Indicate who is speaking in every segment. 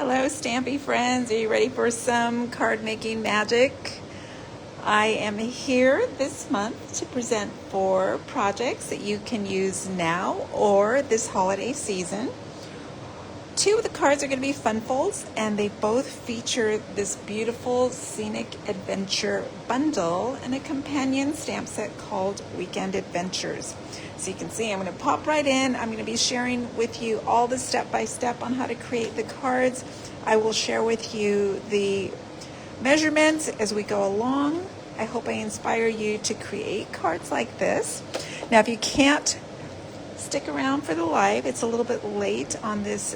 Speaker 1: Hello, Stampy friends. Are you ready for some card making magic? I am here this month to present 4 projects that you can use now or this holiday season. 2 of the cards are going to be fun folds, and they both feature this beautiful Scenic Adventure bundle and a companion stamp set called Weekend Adventures. So you can see I'm going to pop right in. I'm going to be sharing with you all the step-by-step on how to create the cards. I will share with you the measurements as we go along. I hope I inspire you to create cards like this. Now, if you can't stick around for the live, it's a little bit late on this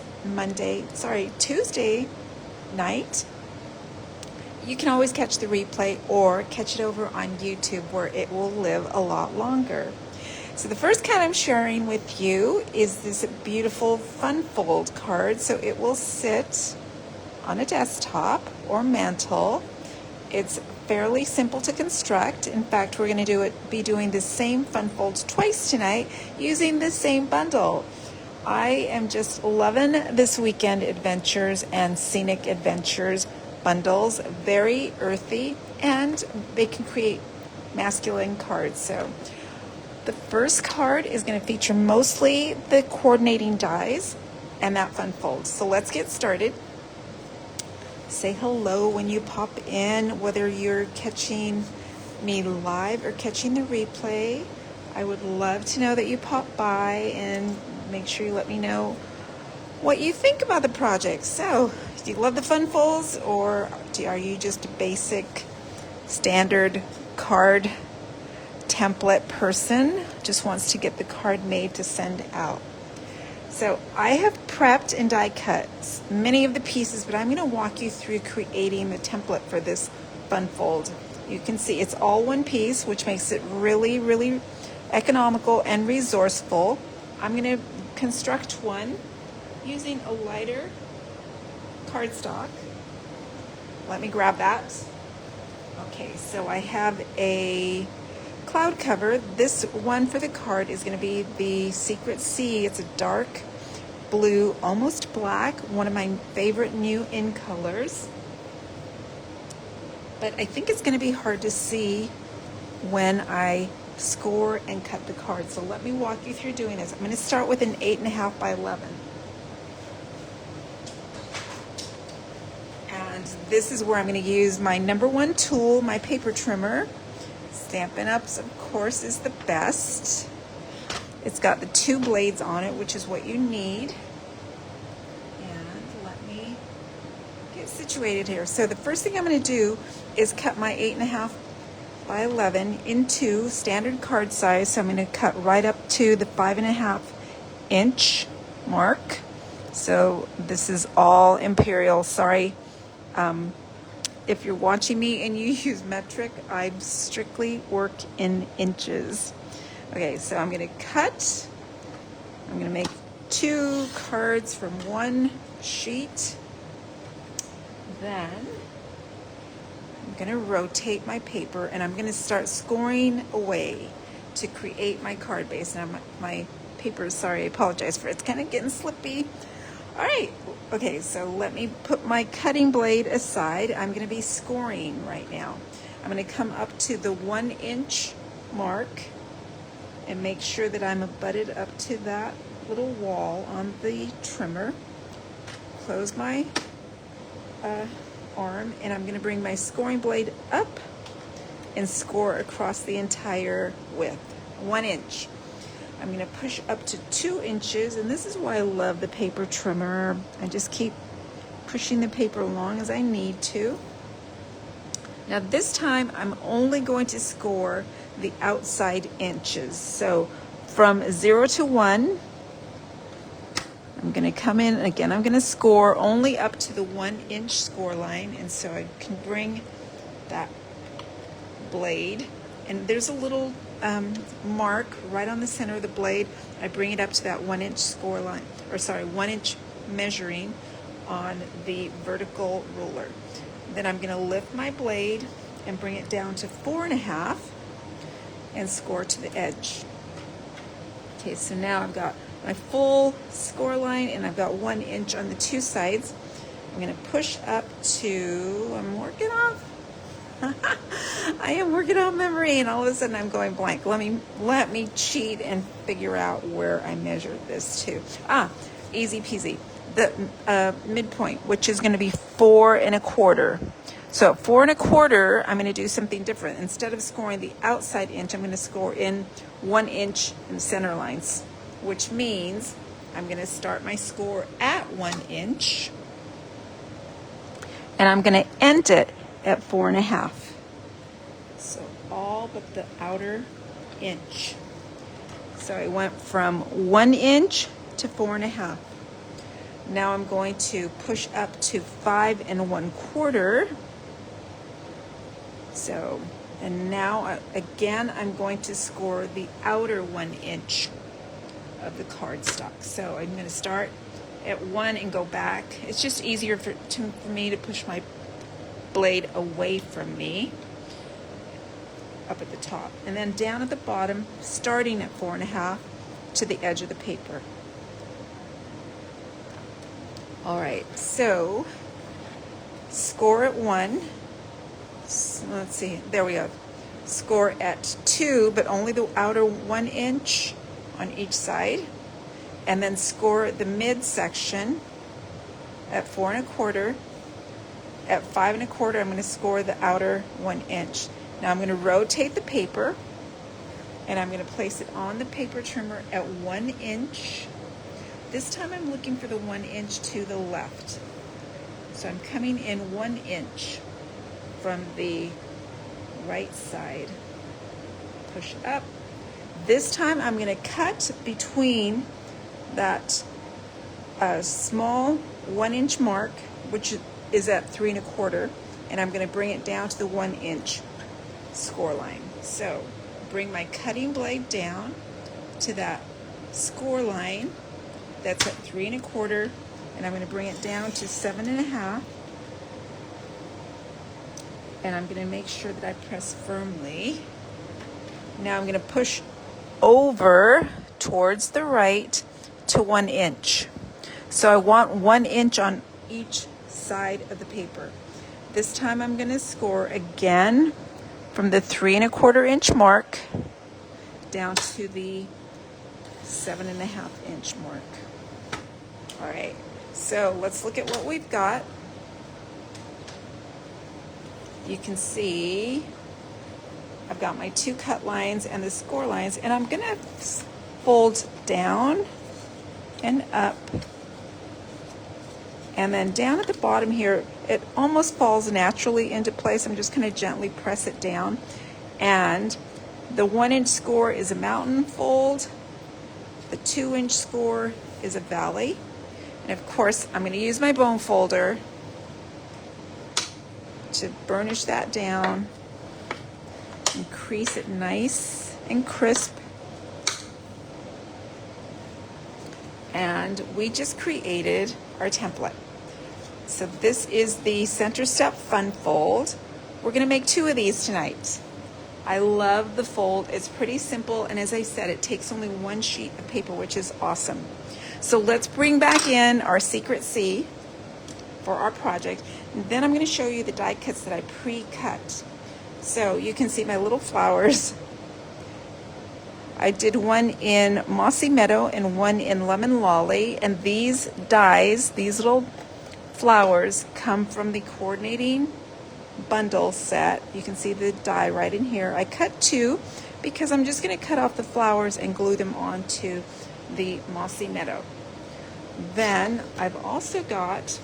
Speaker 1: Tuesday night. You can always catch the replay or catch it over on YouTube where it will live a lot longer. So the first card I'm sharing with you is this beautiful fun fold card. So it will sit on a desktop or mantle. It's fairly simple to construct. In fact, we're going to be doing the same fun folds twice tonight using the same bundle. I am just loving this Weekend Adventures and Scenic Adventures bundles. Very earthy, and they can create masculine cards. So the first card is going to feature mostly the coordinating dies and that fun fold. So let's get started. Say hello when you pop in, whether you're catching me live or catching the replay. I would love to know that you pop by, and make sure you let me know what you think about the project. So, do you love the fun folds, or are you just a basic standard card template person, just wants to get the card made to send out? So I have prepped and die cut many of the pieces, but I'm going to walk you through creating the template for this fun fold. You can see it's all one piece, which makes it really, really economical and resourceful. I'm going to construct one using a lighter cardstock. Let me grab that. Okay, so I have a cloud cover. This one for the card is going to be the Secret Sea. It's a dark blue, almost black, one of my favorite new in colors. But I think it's going to be hard to see when I score and cut the card. So let me walk you through doing this. I'm going to start with an 8.5 by 11. And this is where I'm going to use my number 1 tool, my paper trimmer. Stampin' Ups, of course, is the best. It's got the 2 blades on it, which is what you need. And let me get situated here. So the first thing I'm going to do is cut my 8.5 by 11 into standard card size. So I'm going to cut right up to the 5.5 inch mark. So this is all imperial. Sorry. If you're watching me and you use metric, I strictly work in inches. Okay, so I'm going to cut. I'm going to make 2 cards from 1 sheet. Then I'm going to rotate my paper, and I'm going to start scoring away to create my card base. Now my paper, sorry, I apologize for it. It's kind of getting slippy. All right. Okay, so let me put my cutting blade aside. I'm going to be scoring right now. I'm going to come up to the 1 inch mark and make sure that I'm butted up to that little wall on the trimmer. Close my arm, and I'm going to bring my scoring blade up and score across the entire width, 1 inch. I'm going to push up to 2 inches, and this is why I love the paper trimmer. I just keep pushing the paper along as I need to. Now this time I'm only going to score the outside inches. So from 0 to 1, I'm going to come in, and again I'm going to score only up to the 1 inch score line, and so I can bring that blade, and there's a little mark right on the center of the blade. I bring it up to that 1 inch score line, or sorry, 1 inch measuring on the vertical ruler. Then I'm going to lift my blade and bring it down to 4.5 and score to the edge. Okay, so now I've got my full score line, and I've got 1 inch on the 2 sides. I'm going to push up to, I'm working off. I am working on memory, and all of a sudden I'm going blank. Let me cheat and figure out where I measured this to. Easy peasy. The midpoint, which is going to be 4 1/4. So 4 1/4, I'm going to do something different. Instead of scoring the outside inch, I'm going to score in 1 inch in center lines, which means I'm going to start my score at 1 inch, and I'm going to end it at 4 1/2. So all but the outer inch. So I went from 1 inch to 4 1/2. Now I'm going to push up to 5 1/4. So, and now again, I'm going to score the outer 1 inch of the cardstock. So I'm going to start at 1 and go back. It's just easier for me to push my blade away from me up at the top, and then down at the bottom, starting at 4 1/2 to the edge of the paper. All right, so score at 1. So let's see, there we go. Score at 2, but only the outer 1 inch on each side, and then score the midsection at 4 1/4. At 5 1/4, I'm going to score the outer 1 inch. Now I'm going to rotate the paper, and I'm going to place it on the paper trimmer at 1 inch. This time I'm looking for the 1 inch to the left. So I'm coming in 1 inch from the right side. Push up. This time I'm going to cut between that small 1 inch mark, which is at 3 1/4, and I'm going to bring it down to the 1 inch score line. So bring my cutting blade down to that score line that's at 3 1/4, and I'm going to bring it down to 7 1/2, and I'm going to make sure that I press firmly. Now I'm going to push over towards the right to 1 inch. So I want 1 inch on each side of the paper. This time I'm going to score again from the 3 1/4 inch mark down to the 7 1/2 inch mark. All right, so let's look at what we've got. You can see I've got my 2 cut lines and the score lines, and I'm going to fold down and up. And then down at the bottom here, it almost falls naturally into place. I'm just going to gently press it down. And the 1 inch score is a mountain fold. The 2 inch score is a valley. And of course, I'm going to use my bone folder to burnish that down and crease it nice and crisp. And we just created our template. So this is the Center Step Fun Fold. We're going to make 2 of these tonight. I love the fold. It's pretty simple, and as I said, it takes only 1 sheet of paper, which is awesome. So let's bring back in our Secret C for our project, and then I'm going to show you the die cuts that I pre-cut. So you can see my little flowers. I did one in Mossy Meadow and one in Lemon Lolly, and these dies, these little flowers, come from the coordinating bundle set. You can see the die right in here. I cut 2 because I'm just going to cut off the flowers and glue them onto the Mossy Meadow. Then I've also got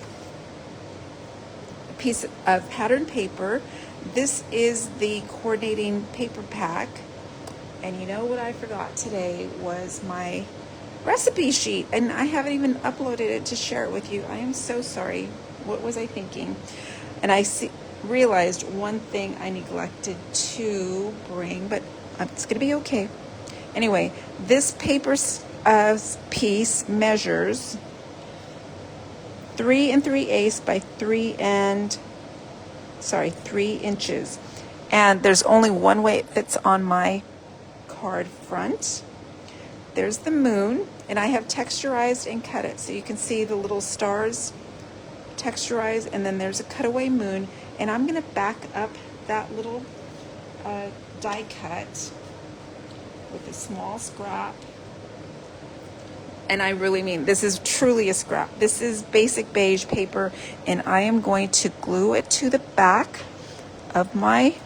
Speaker 1: a piece of pattern paper. This is the coordinating paper pack. And you know what I forgot today was my recipe sheet, and I haven't even uploaded it to share it with you. I am so sorry. What was I thinking? And I realized one thing I neglected to bring, but it's going to be okay. Anyway, this paper piece measures 3 3/8 by 3 inches. And there's only one way it fits on my card front. There's the moon, and I have texturized and cut it so you can see the little stars texturized, and then there's a cutaway moon, and I'm going to back up that little die cut with a small scrap. And I really mean, this is truly a scrap. This is basic beige paper, and I am going to glue it to the back of my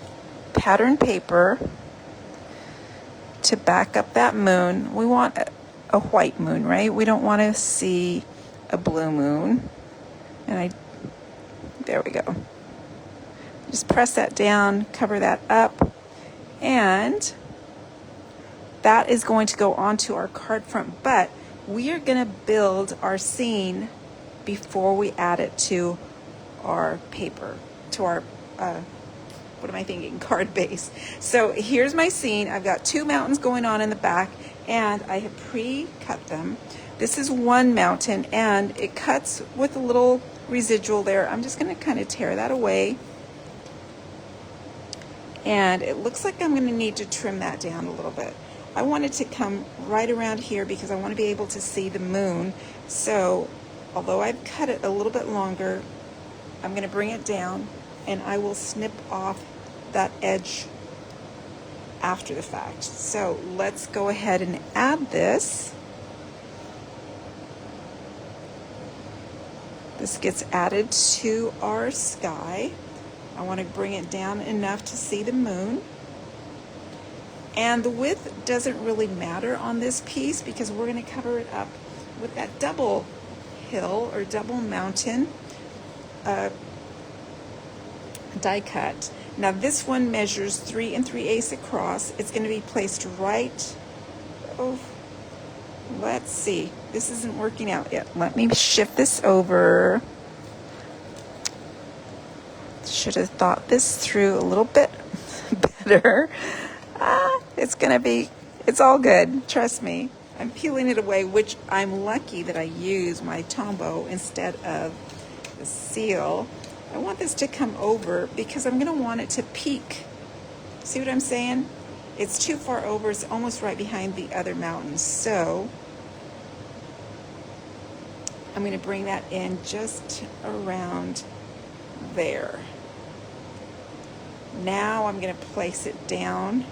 Speaker 1: pattern paper to back up that moon. We want a white moon, right? We don't want to see a blue moon. And there we go. Just press that down, cover that up, and that is going to go onto our card front, but we are going to build our scene before we add it to our paper, to our, what am I thinking, card base. So here's my scene. I've got 2 mountains going on in the back, and I have pre-cut them. This is one mountain, and it cuts with a little residual there. I'm just going to kind of tear that away. And it looks like I'm going to need to trim that down a little bit. I want it to come right around here because I want to be able to see the moon. So although I've cut it a little bit longer, I'm going to bring it down, and I will snip off that edge after the fact. So let's go ahead and add this. This gets added to our sky. I want to bring it down enough to see the moon. And the width doesn't really matter on this piece because we're going to cover it up with that double hill or double mountain die cut. Now this one measures 3 3/8 across. It's going to be placed right, let's see, this isn't working out yet. Let me shift this over. Should have thought this through a little bit better. It's all good, trust me. I'm peeling it away, which I'm lucky that I use my Tombow instead of the seal. I want this to come over because I'm going to want it to peak. See what I'm saying? It's too far over. It's almost right behind the other mountains. So I'm going to bring that in just around there. Now I'm going to place it down.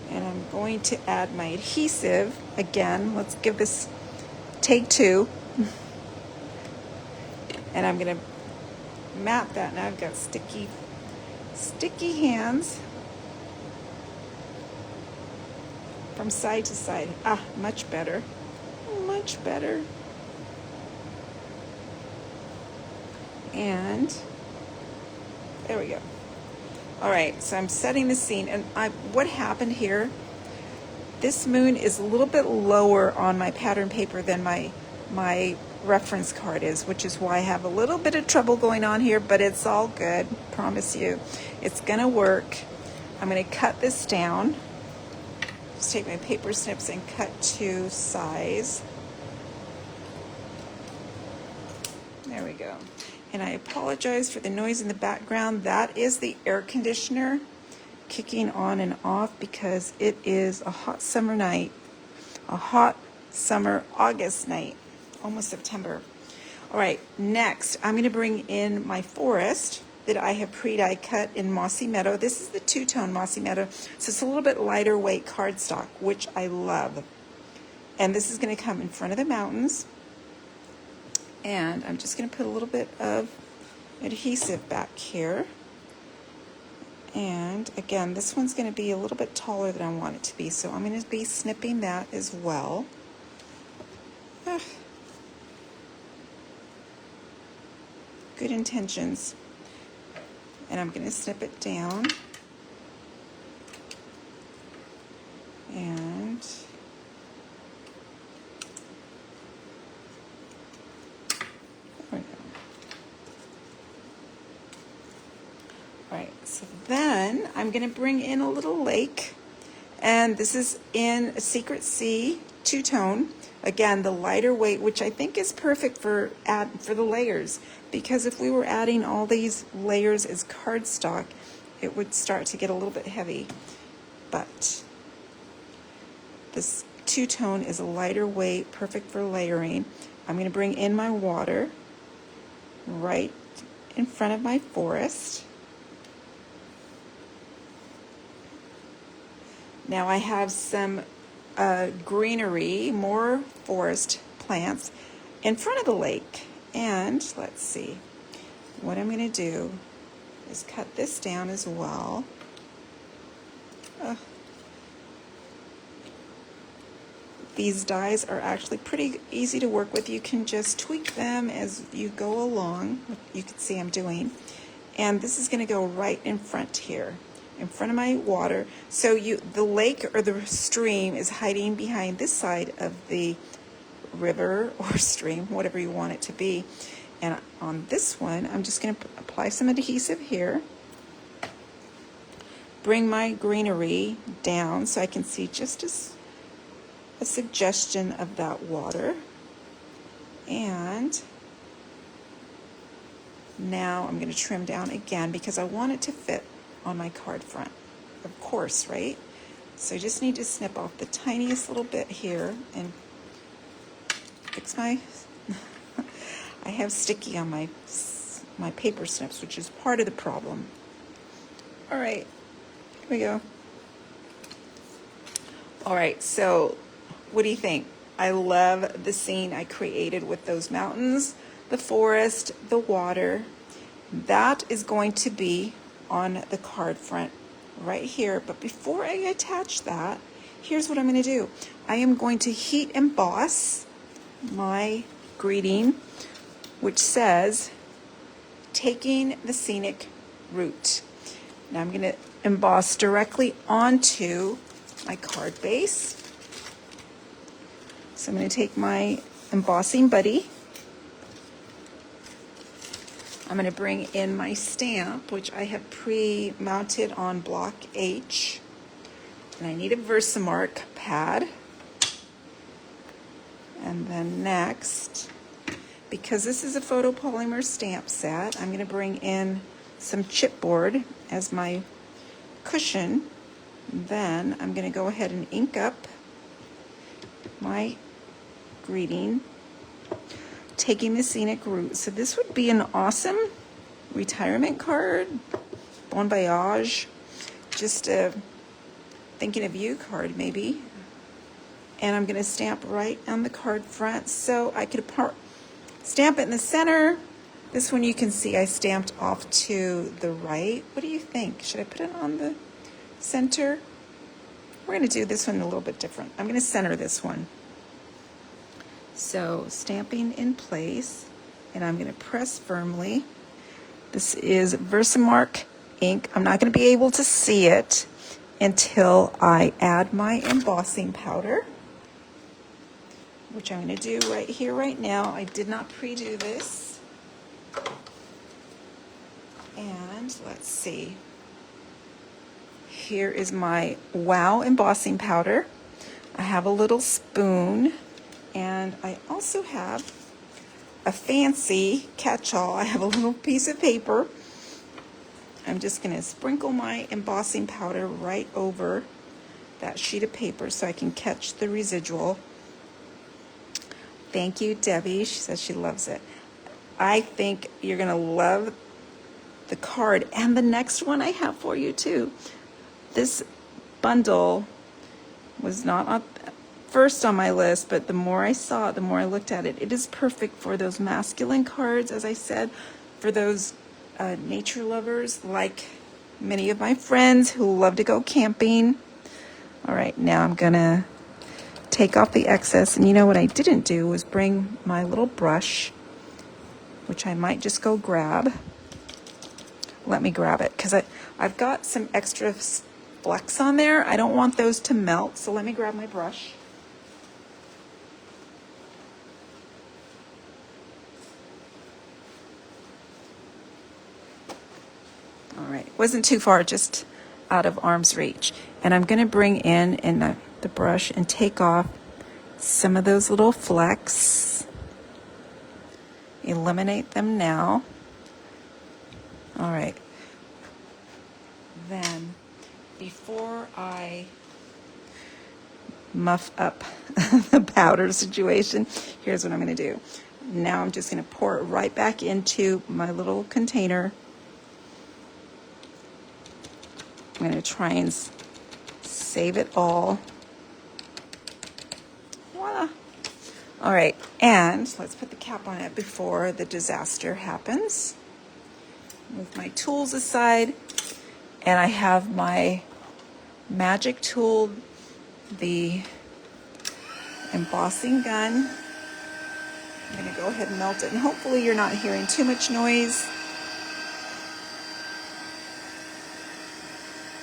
Speaker 1: And I'm going to add my adhesive. Again, let's give this take 2. And I'm going to map that. Now I've got sticky hands from side to side. Much better. Much better. And there we go. All right, so I'm setting the scene, and what happened here, this moon is a little bit lower on my pattern paper than my reference card is, which is why I have a little bit of trouble going on here, but it's all good, promise you. It's gonna work. I'm gonna cut this down. Just take my paper snips and cut to size. There we go. And I apologize for the noise in the background. That is the air conditioner kicking on and off because it is a hot summer night, a hot summer August night, almost September. All right, next I'm going to bring in my forest that I have pre-die cut in Mossy Meadow. This is the 2-tone Mossy Meadow, so it's a little bit lighter weight cardstock, which I love. And this is going to come in front of the mountains. And I'm just going to put a little bit of adhesive back here. And again, this one's going to be a little bit taller than I want it to be, so I'm going to be snipping that as well. Good intentions. And I'm going to snip it down. And so then I'm going to bring in a little lake, and this is in a Secret Sea 2-tone. Again, the lighter weight, which I think is perfect for the layers, because if we were adding all these layers as cardstock, it would start to get a little bit heavy. But this 2-tone is a lighter weight, perfect for layering. I'm going to bring in my water right in front of my forest. Now I have some greenery, more forest plants in front of the lake. And let's see, what I'm going to do is cut this down as well. These dies are actually pretty easy to work with. You can just tweak them as you go along. You can see I'm doing. And this is going to go right in front here, in front of my water. So the lake or the stream is hiding behind this side of the river or stream, whatever you want it to be. And on this one, I'm just going to apply some adhesive here. Bring my greenery down so I can see just a suggestion of that water. And now I'm going to trim down again because I want it to fit on my card front, of course, right? So I just need to snip off the tiniest little bit here and fix my I have sticky on my paper snips, which is part of the problem. All right, here we go. All right, so what do you think? I love the scene I created with those mountains, the forest, the water. That is going to be on the card front right here. But before I attach that, here's what I'm going to do. I am going to heat emboss my greeting, which says, taking the scenic route. Now I'm going to emboss directly onto my card base. So I'm going to take my embossing buddy. I'm going to bring in my stamp, which I have pre-mounted on block H. And I need a Versamark pad. And then next, because this is a photopolymer stamp set, I'm going to bring in some chipboard as my cushion. Then I'm going to go ahead and ink up my greeting, taking the scenic route. So this would be an awesome retirement card, bon voyage, just a thinking of you card maybe. And I'm going to stamp right on the card front so I could stamp it in the center. This one you can see I stamped off to the right. What do you think? Should I put it on the center? We're going to do this one a little bit different. I'm going to center this one. So stamping in place, and I'm going to press firmly. This is Versamark ink. I'm not going to be able to see it until I add my embossing powder, which I'm going to do right here, right now. I did not pre-do this. And let's see. Here is my Wow embossing powder. I have a little spoon, and I also have a fancy catch-all. I have a little piece of paper. I'm just going to sprinkle my embossing powder right over that sheet of paper so I can catch the residual. Thank you, Debbie. She says she loves it. I think you're going to love the card and the next one I have for you too. This bundle was not up first on my list, but the more I saw it, the more I looked at it. It is perfect for those masculine cards, as I said, for those nature lovers like many of my friends who love to go camping. All right, now I'm gonna take off the excess, and you know what I didn't do was bring my little brush, which I might just go grab. Let me grab it because I've got some extra flecks on there. I don't want those to melt, so let me grab my brush. All right, wasn't too far, just out of arm's reach. And I'm going to bring in the brush and take off some of those little flecks. Eliminate them now. All right. Then, before I muff up the powder situation. Here's what I'm going to do. Now I'm just going to pour it right back into my little container. I'm going to try and save it all. Voila. All right, and let's put the cap on it before the disaster happens. Move my tools aside, and I have my magic tool, the embossing gun. I'm going to go ahead and melt it, and hopefully you're not hearing too much noise.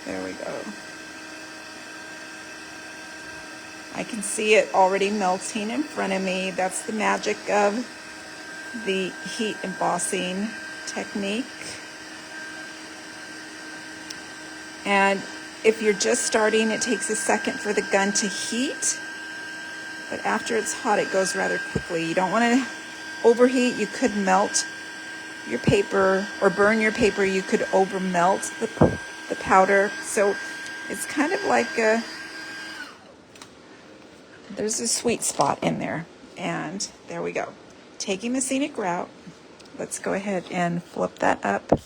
Speaker 1: There we go. I can see it already melting in front of me. That's the magic of the heat embossing technique. And if you're just starting, it takes a second for the gun to heat. But after it's hot, it goes rather quickly. You don't want to overheat. You could melt your paper or burn your paper. You could over melt the powder. So it's kind of like there's a sweet spot in there. And there we go. Taking the scenic route, let's go ahead and flip that up.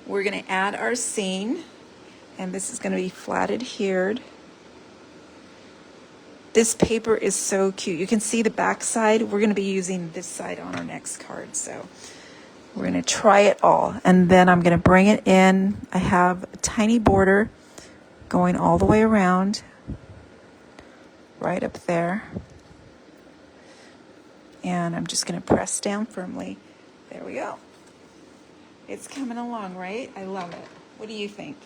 Speaker 1: We're going to add our scene, and this is going to be flatted here. This paper is so cute. You can see the back side. We're going to be using this side on our next card. So we're going to try it all. And then I'm going to bring it in. I have a tiny border going all the way around, right up there. And I'm just going to press down firmly. There we go. It's coming along, right? I love it. What do you think?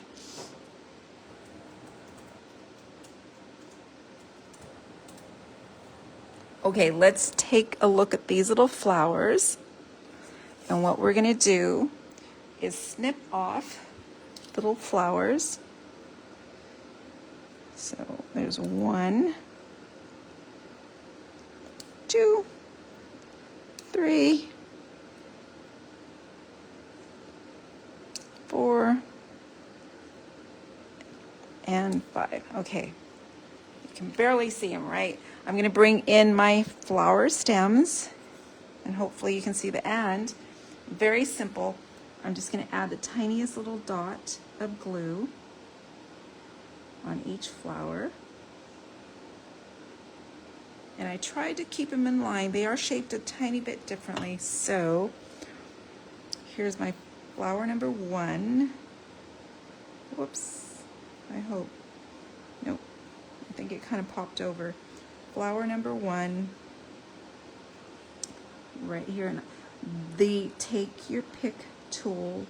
Speaker 1: Okay, let's take a look at these little flowers. And what we're going to do is snip off little flowers. So there's 1, 2, 3, 4, and 5. Okay, you can barely see them, right? I'm going to bring in my flower stems, and hopefully you can see the end. Very simple. I'm just going to add the tiniest little dot of glue on each flower. And I tried to keep them in line. They are shaped a tiny bit differently. So here's my flower number 1. Whoops. I hope. Nope. I think it kind of popped over. Flower number 1 right here. And the take your pick tool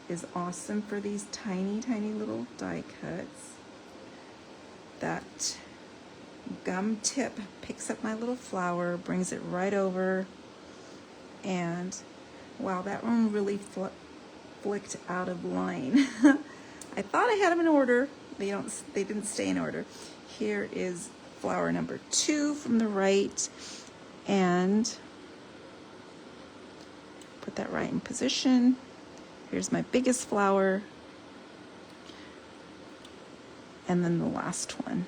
Speaker 1: is awesome for these tiny little die cuts. That gum tip picks up my little flower, brings it right over, and wow, that one really flicked out of line. I thought I had them in order. They didn't stay in order. Here is flower number 2 from the right, and put that right in position. Here's my biggest flower, and then the last one.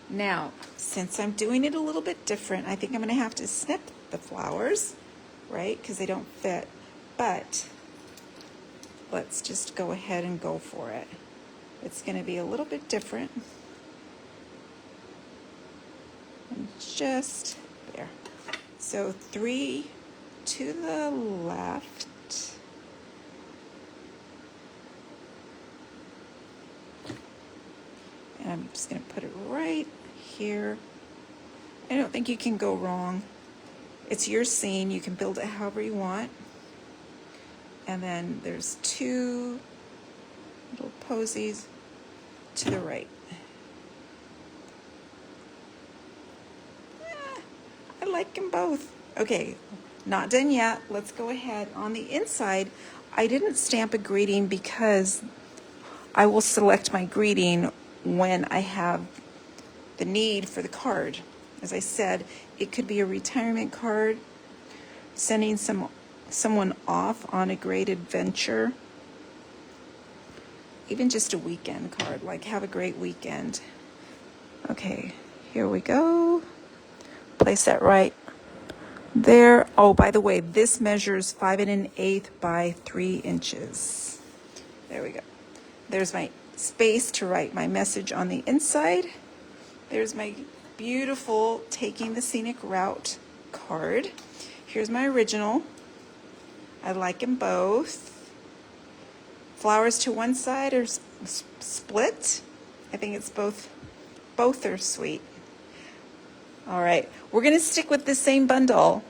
Speaker 1: Now, since I'm doing it a little bit different, I think I'm going to have to snip the flowers, right? Because they don't fit. But let's just go ahead and go for it. It's going to be a little bit different. And just there. So 3 to the left. And I'm just going to put it right here. I don't think you can go wrong. It's your scene. You can build it however you want. And then there's 2 little posies to the right. I like them both. Okay, not done yet. Let's go ahead. On the inside, I didn't stamp a greeting because I will select my greeting when I have the need for the card. As I said, it could be a retirement card, sending someone off on a great adventure, even just a weekend card, like have a great weekend. Okay, here we go. Place that right there. Oh, by the way, this measures 5 1/8 by 3 inches. There we go. There's my space to write my message on the inside. There's my beautiful Taking the Scenic Route card. Here's my original. I like them both. Flowers to one side are split. I think it's both are sweet. All right, we're going to stick with the same bundle,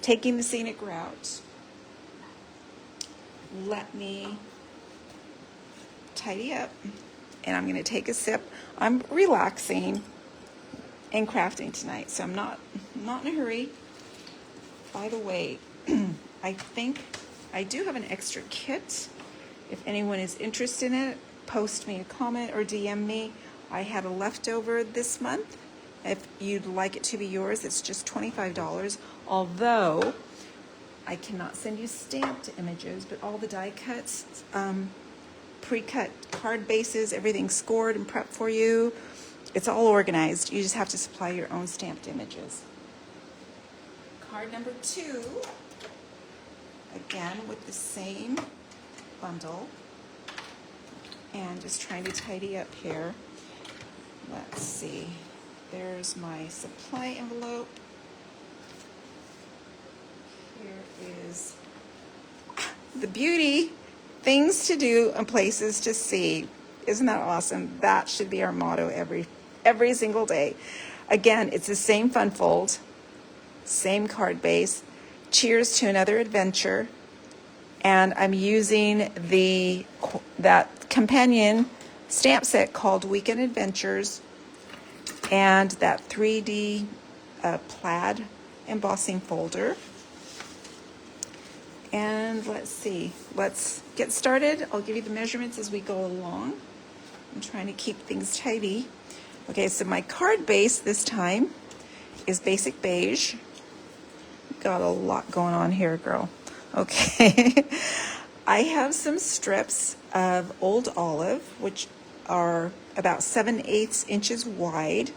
Speaker 1: Taking the Scenic Route. Let me tidy up, and I'm going to take a sip. I'm relaxing and crafting tonight, so I'm not in a hurry. By the way, I think I do have an extra kit. If anyone is interested in it, post me a comment or DM me. I had a leftover this month. If you'd like it to be yours, it's just $25. Although I cannot send you stamped images, but all the die cuts, pre-cut card bases, everything's scored and prepped for you. It's all organized. You just have to supply your own stamped images. Card number 2, again with the same bundle, and just trying to tidy up here. Let's see. There's my supply envelope. Here is the beauty, things to do and places to see. Isn't that awesome? That should be our motto every single day. Again, it's the same fun fold, same card base. Cheers to another adventure. And I'm using that companion stamp set called Weekend Adventures, and that 3D plaid embossing folder. And let's see, let's get started. I'll give you the measurements as we go along. I'm trying to keep things tidy. Okay, so my card base this time is basic beige. Got a lot going on here, girl. Okay. I have some strips of old olive, which are about 7/8 inches wide.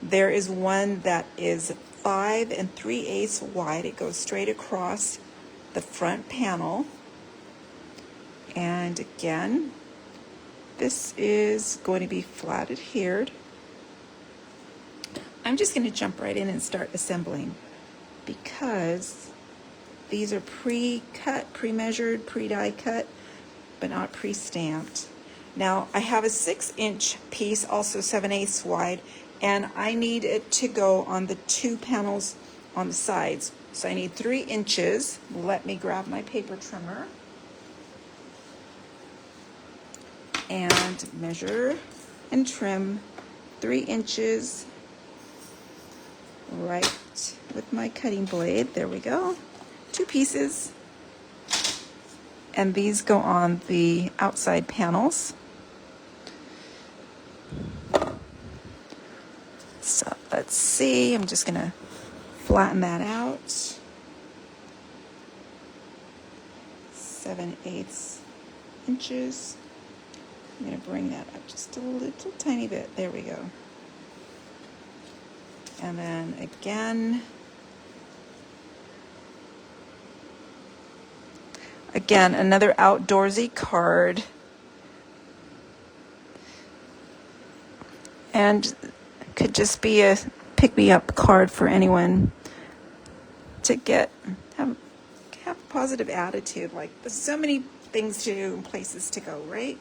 Speaker 1: There is one that is 5 3/8 wide. It goes straight across the front panel. And again, this is going to be flat adhered. I'm just going to jump right in and start assembling, because these are pre-cut, pre-measured, pre-die cut, but not pre-stamped. Now, I have a 6-inch piece, also 7/8 wide, and I need it to go on the 2 panels on the sides. So I need 3 inches. Let me grab my paper trimmer and measure and trim 3 inches right with my cutting blade. There we go. 2 pieces. And these go on the outside panels. So let's see, I'm just gonna flatten that out. 7/8 inches. I'm gonna bring that up just a little tiny bit. There we go. And then again, another outdoorsy card. And could just be a pick-me-up card for anyone to have a positive attitude. Like, there's so many things to do and places to go, right?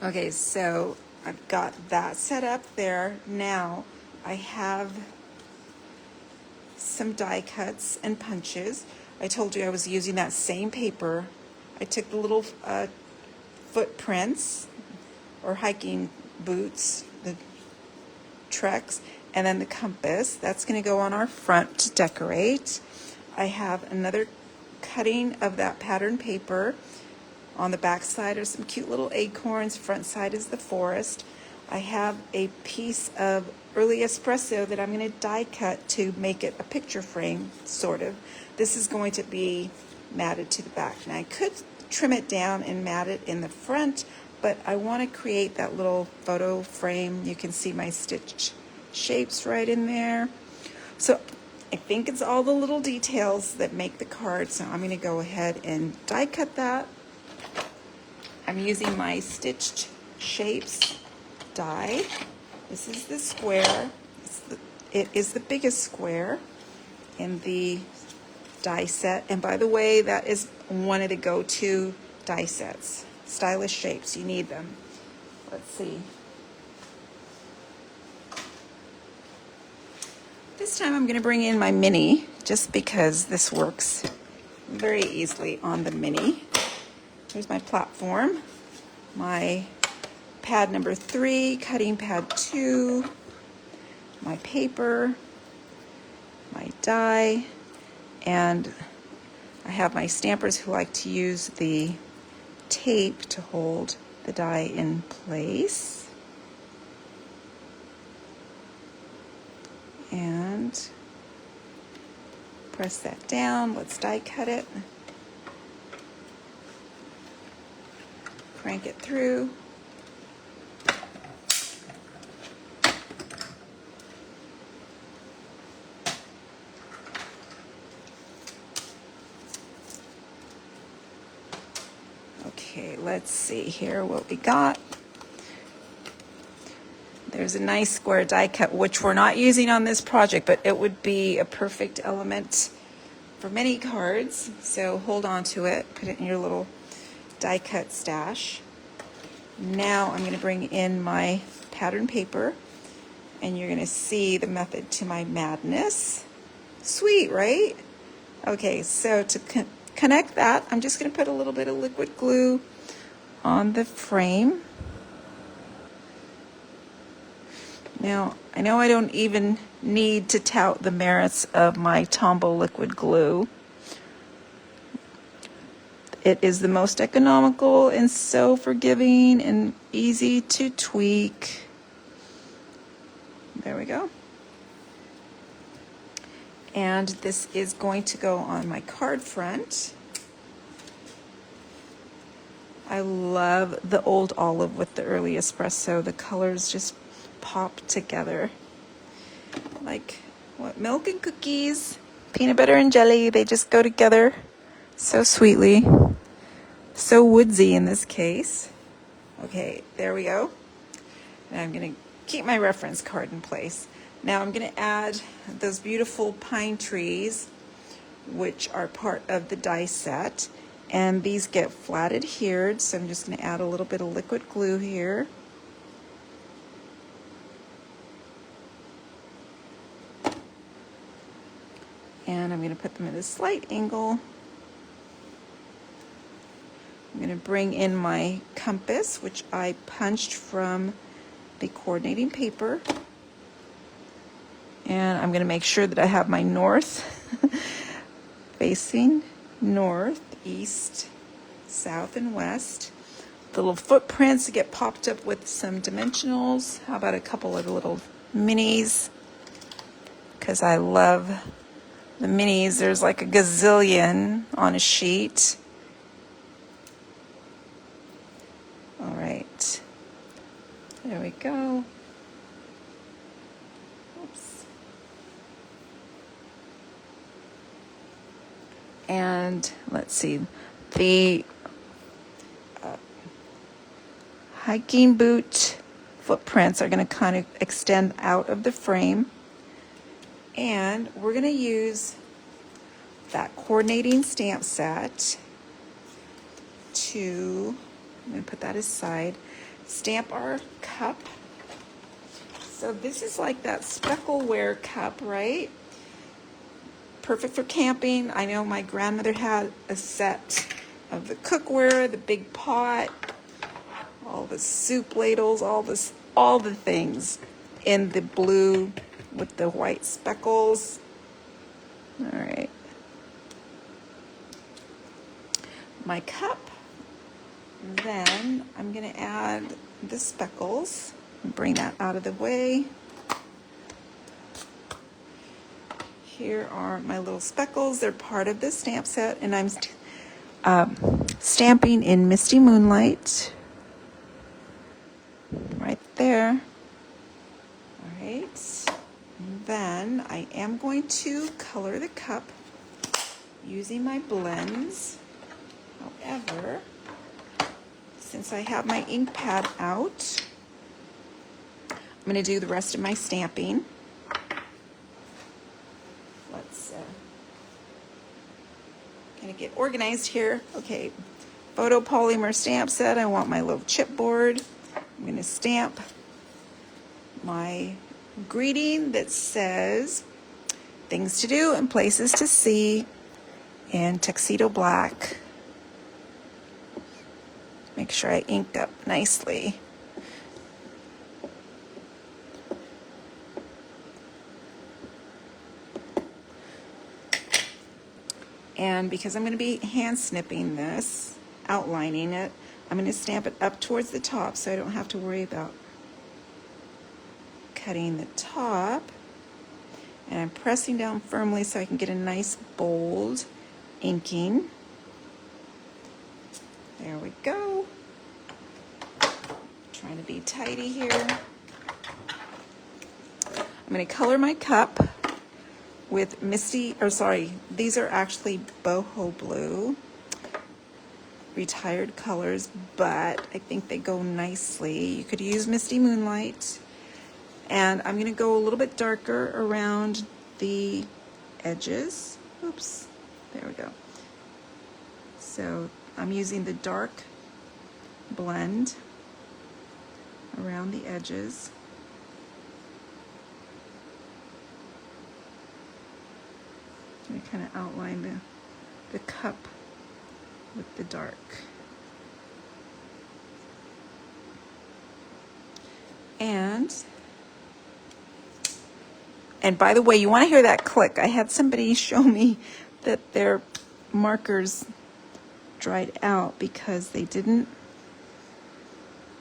Speaker 1: Okay, so I've got that set up there. Now I have some die cuts and punches. I told you I was using that same paper. I took the little footprints or hiking boots, the Treks, and then the compass. That's going to go on our front to decorate. I have another cutting of that pattern paper. On the back side are some cute little acorns. Front side is the forest. I have a piece of early espresso that I'm going to die cut to make it a picture frame, sort of. This is going to be matted to the back. Now I could trim it down and mat it in the front, but I want to create that little photo frame. You can see my stitch shapes right in there. So I think it's all the little details that make the card. So I'm going to go ahead and die cut that. I'm using my stitched shapes die. This is the square. It is the biggest square in the die set. And by the way, that is one of the go-to die sets. Stylish shapes, you need them. Let's see. This time I'm going to bring in my mini, just because this works very easily on the mini. Here's my platform, my pad number 3, cutting pad 2, my paper, my die, and I have my stampers who like to use the tape to hold the die in place. And press that down. Let's die cut it. Crank it through. Okay, let's see here what we got. There's a nice square die cut, which we're not using on this project, but it would be a perfect element for many cards. So hold on to it, put it in your little die cut stash. Now I'm going to bring in my pattern paper, and you're going to see the method to my madness. Sweet, right? Okay, so to connect that, I'm just going to put a little bit of liquid glue on the frame. Now, I know I don't even need to tout the merits of my Tombow liquid glue. It is the most economical and so forgiving and easy to tweak. There we go. And this is going to go on my card front. I love the old olive with the early espresso. The colors just pop together. Like what, milk and cookies, peanut butter and jelly, they just go together so sweetly. So woodsy in this case. Okay, there we go. And I'm going to keep my reference card in place. Now I'm going to add those beautiful pine trees, which are part of the die set. And these get flat adhered, so I'm just going to add a little bit of liquid glue here. And I'm going to put them at a slight angle. I'm going to bring in my compass, which I punched from the coordinating paper. And I'm going to make sure that I have my north facing north, east, south, and west. The little footprints get popped up with some dimensionals. How about a couple of little minis? Because I love the minis. There's like a gazillion on a sheet. All right. There we go. Oops. And let's see, the hiking boot footprints are going to kind of extend out of the frame. And we're going to use that coordinating stamp set to, I'm going to put that aside, stamp our cup. So this is like that speckleware cup, right? Perfect for camping. I know my grandmother had a set of the cookware, the big pot, all the soup ladles, all the things in the blue with the white speckles. All right. My cup. Then I'm going to add the speckles and bring that out of the way. Here are my little speckles. They're part of the stamp set, and I'm stamping in Misty Moonlight. Right there. All right. And then I am going to color the cup using my blends. However, since I have my ink pad out, I'm going to do the rest of my stamping. Let's kind of get organized here. Okay, photopolymer stamp set. I want my little chipboard. I'm going to stamp my greeting that says things to do and places to see in tuxedo black. Make sure I ink up nicely. And because I'm going to be hand snipping this, outlining it, I'm going to stamp it up towards the top so I don't have to worry about cutting the top. And I'm pressing down firmly so I can get a nice bold inking. There we go. Trying to be tidy here. I'm going to color my cup with these are actually boho blue, retired colors, but I think they go nicely. You could use Misty Moonlight. And I'm going to go a little bit darker around the edges. Oops, there we go. So I'm using the dark blend around the edges. I'm kind of outline the cup with the dark. And by the way, you want to hear that click. I had somebody show me that their markers dried out because they didn't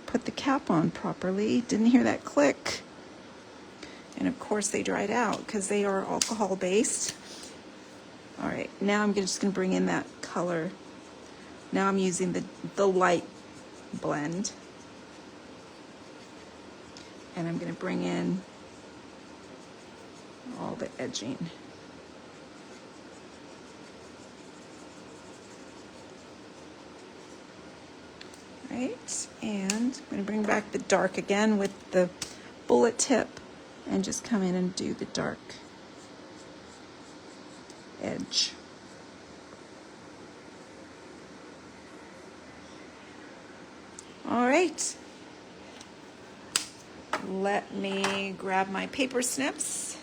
Speaker 1: put the cap on properly. Didn't hear that click. And of course they dried out because they are alcohol based. All right, now I'm just going to bring in that color. Now I'm using the light blend. And I'm going to bring in all the edging. Right, and I'm going to bring back the dark again with the bullet tip and just come in and do the dark edge. All right, let me grab my paper snips.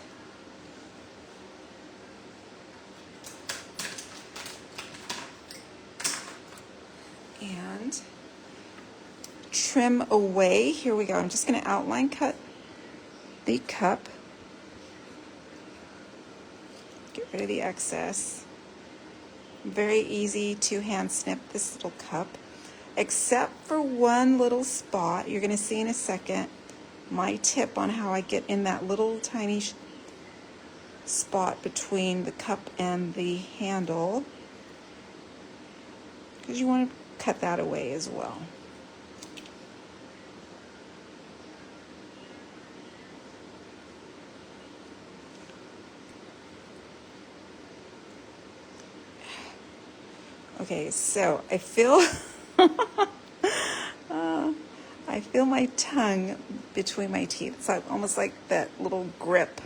Speaker 1: And trim away. Here we go. I'm just going to outline cut the cup. Get rid of the excess. Very easy to hand snip this little cup, except for one little spot. You're going to see in a second my tip on how I get in that little tiny spot between the cup and the handle, because you want to cut that away as well. Okay, so I feel I feel my tongue between my teeth. It's like, almost like that little grip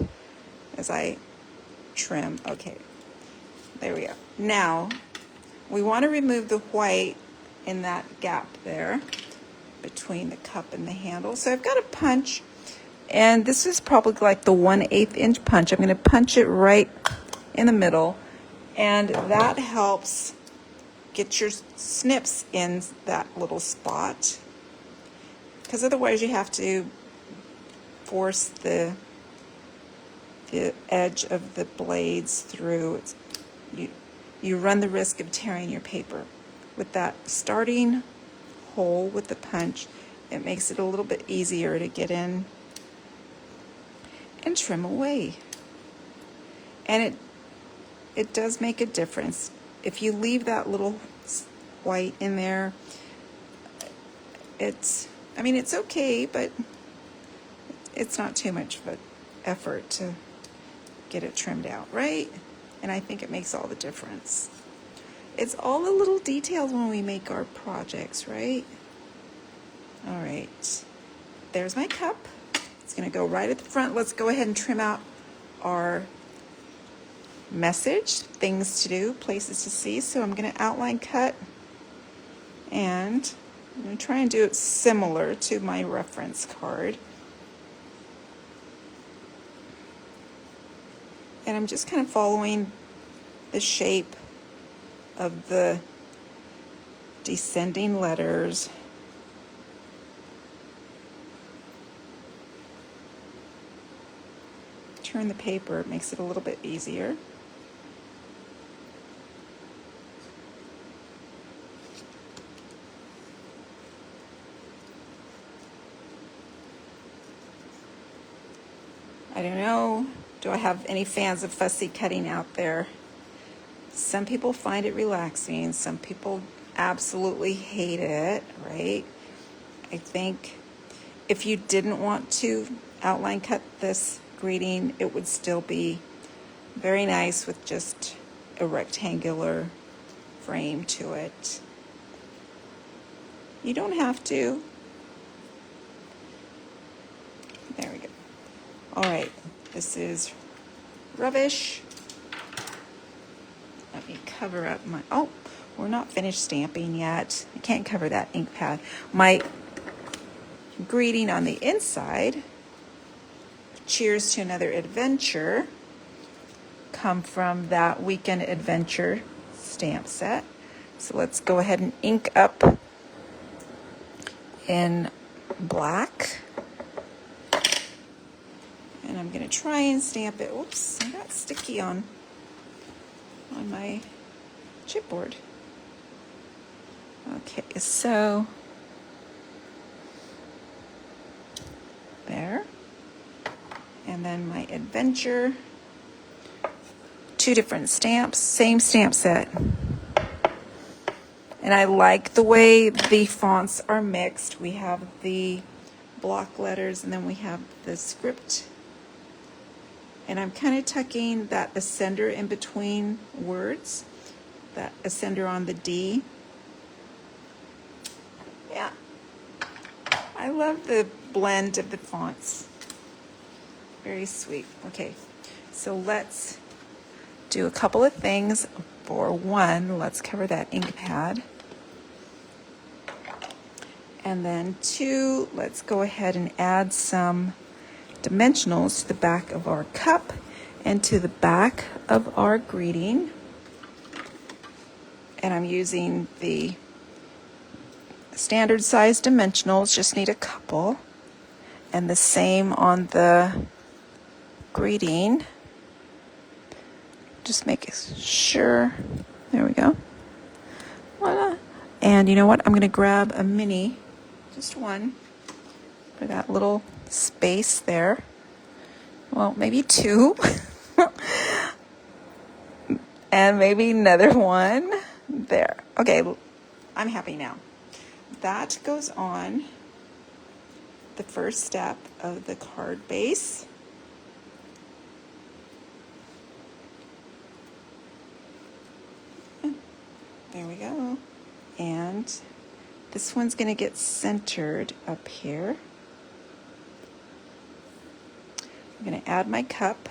Speaker 1: as I trim. Okay, there we go. Now we want to remove the white in that gap there between the cup and the handle. So I've got a punch, and this is probably like the 1/8 inch punch. I'm going to punch it right in the middle, and that helps get your snips in that little spot, because otherwise you have to force the edge of the blades through. You run the risk of tearing your paper. With that starting hole with the punch, it makes it a little bit easier to get in and trim away. And it does make a difference. If you leave that little white in there. I mean, it's okay, but it's not too much of an effort to get it trimmed out, right? And I think it makes all the difference. It's all the little details when we make our projects, right? All right, there's my cup. It's gonna go right at the front. Let's go ahead and trim out our message, things to do, places to see. So I'm gonna outline cut, and I'm gonna try and do it similar to my reference card. And I'm just kind of following the shape of the descending letters. Turn the paper, it makes it a little bit easier. I don't know, do I have any fans of fussy cutting out there? Some people find it relaxing, some people absolutely hate it, right? I think if you didn't want to outline cut this greeting, it would still be very nice with just a rectangular frame to it. You don't have to. There we go. All right, this is rubbish. Let me cover up my, oh, we're not finished stamping yet. I can't cover that ink pad. My greeting on the inside, cheers to another adventure, come from that Weekend Adventure stamp set. So let's go ahead and ink up in black. And I'm going to try and stamp it. Oops, I got sticky on my chipboard. Okay, so there. And then my adventure. 2 different stamps, same stamp set. And I like the way the fonts are mixed. We have the block letters and then we have the script. And I'm kind of tucking that ascender in between words, that ascender on the D. Yeah, I love the blend of the fonts. Very sweet. Okay, so let's do a couple of things. For one, let's cover that ink pad. And then 2, let's go ahead and add some dimensionals to the back of our cup and to the back of our greeting. And I'm using the standard size dimensionals, just need a couple. And the same on the greeting. Just make sure, there we go. Voila. And you know what? I'm going to grab a mini, just one, for that little space there. Well, maybe 2. And maybe another one there. Okay, I'm happy now. That goes on the first step of the card base. There we go. And this one's going to get centered up here. I'm going to add my cup.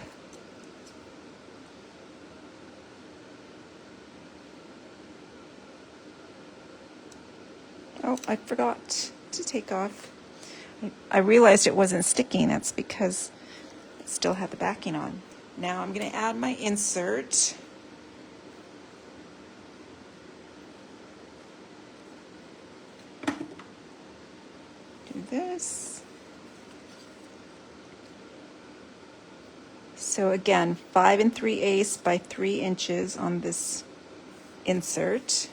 Speaker 1: Oh, I forgot to take off. I realized it wasn't sticking. That's because it still had the backing on. Now I'm going to add my insert. Do this. So again, 5 3/8 by 3 inches on this insert.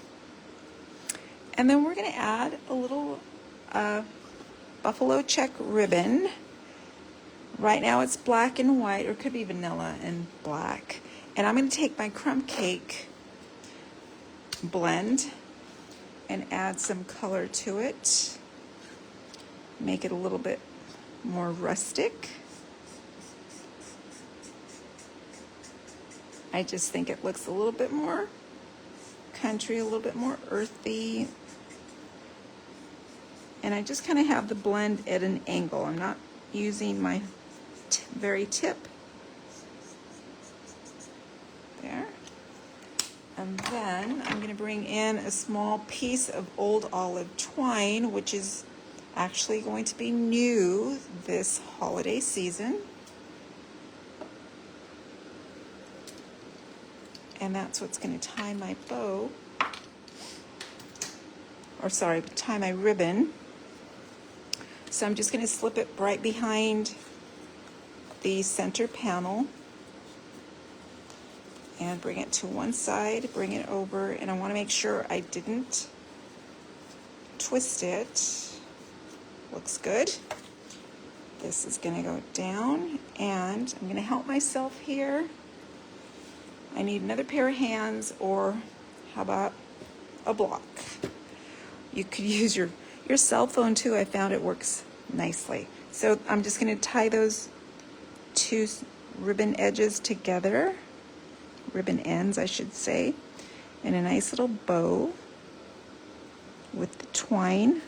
Speaker 1: And then we're going to add a little buffalo check ribbon. Right now it's black and white, or it could be vanilla and black. And I'm going to take my crumb cake blend and add some color to it. Make it a little bit more rustic. I just think it looks a little bit more country, a little bit more earthy. And I just kind of have the blend at an angle. I'm not using my very tip. There. And then I'm going to bring in a small piece of old olive twine, which is actually going to be new this holiday season. And that's what's going to tie my bow, or sorry, tie my ribbon. So I'm just going to slip it right behind the center panel and bring it to one side, bring it over, and I want to make sure I didn't twist it. Looks good. This is going to go down, and I'm going to help myself here. I need another pair of hands, or how about a block? You could use your cell phone too. I found it works nicely. So I'm just going to tie those two ribbon edges together, ribbon ends I should say, in a nice little bow with the twine.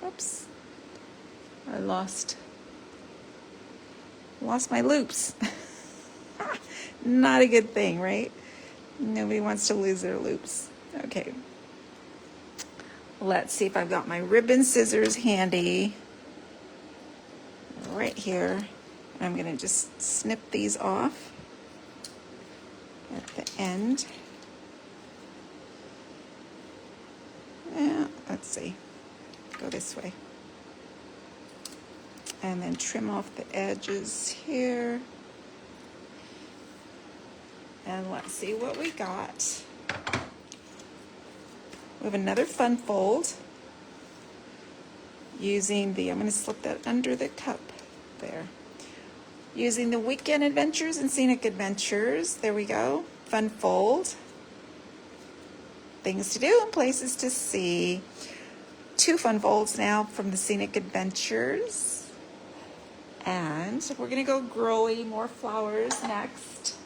Speaker 1: Oops, I lost my loops. Not a good thing, right? Nobody wants to lose their loops. Okay. Let's see if I've got my ribbon scissors handy right here. I'm going to just snip these off at the end. Yeah, let's see. Go this way. And then trim off the edges here. And let's see what we got. We have another fun fold using the, I'm going to slip that under the cup there. Using the Weekend Adventures and Scenic Adventures. There we go. Fun fold. Things to do and places to see. 2 fun folds now from the Scenic Adventures. And we're going to go growing more flowers next.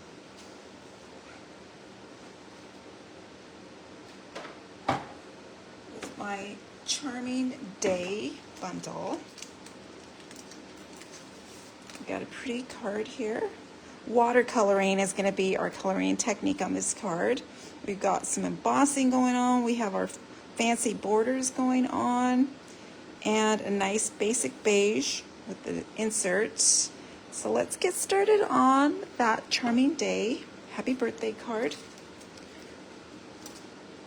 Speaker 1: With my Charming Day bundle. We've got a pretty card here. Watercoloring is going to be our coloring technique on this card. We've got some embossing going on. We have our fancy borders going on. And a nice basic beige with the inserts. So let's get started on that Charming Day. Happy birthday card.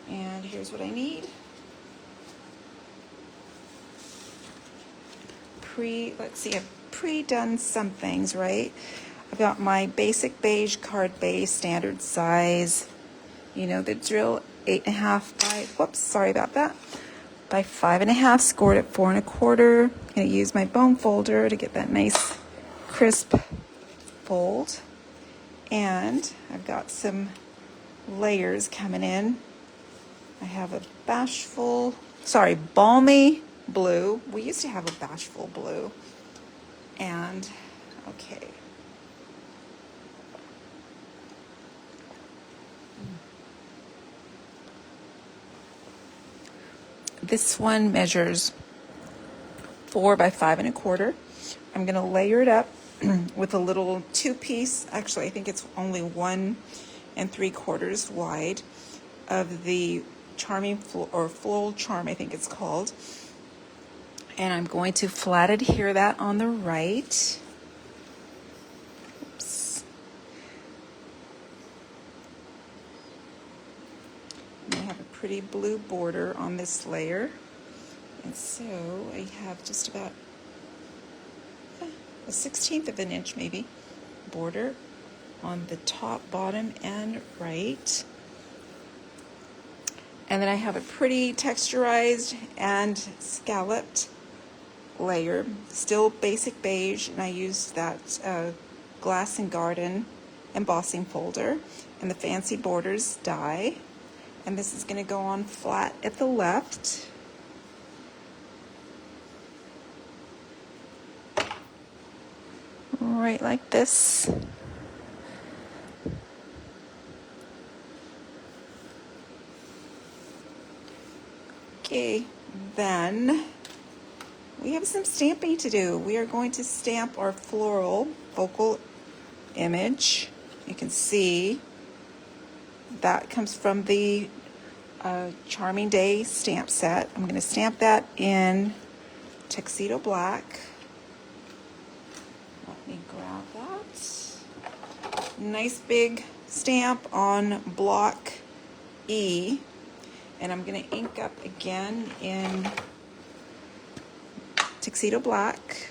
Speaker 1: And here's what I need. Let's see, I've pre-done some things, right? I've got my basic beige card base, standard size. You know the drill, 8.5 by, whoops, sorry about that, by 5.5, scored at 4 1/4. I'm going to use my bone folder to get that nice crisp fold. And I've got some layers coming in. I have a balmy blue. We used to have a bashful blue. And, okay. This one measures 4 by 5 1/4. I'm going to layer it up with a little 2-piece, actually I think it's only 1 3/4 wide, of the Charming or Floral Charm, I think it's called. And I'm going to flat adhere that on the right. Oops. And I have a pretty blue border on this layer. And so I have just about a 1/16 of an inch maybe border on the top, bottom, and right. And then I have a pretty texturized and scalloped layer, still basic beige, and I used that Glass and Garden embossing folder, and the fancy borders die. And this is going to go on flat at the left. Right like this. Okay, then we have some stamping to do. We are going to stamp our floral focal image. You can see that comes from the Charming Day stamp set. I'm going to stamp that in Tuxedo Black. Let me grab that. Nice big stamp on block E. And I'm going to ink up again in Tuxedo Black.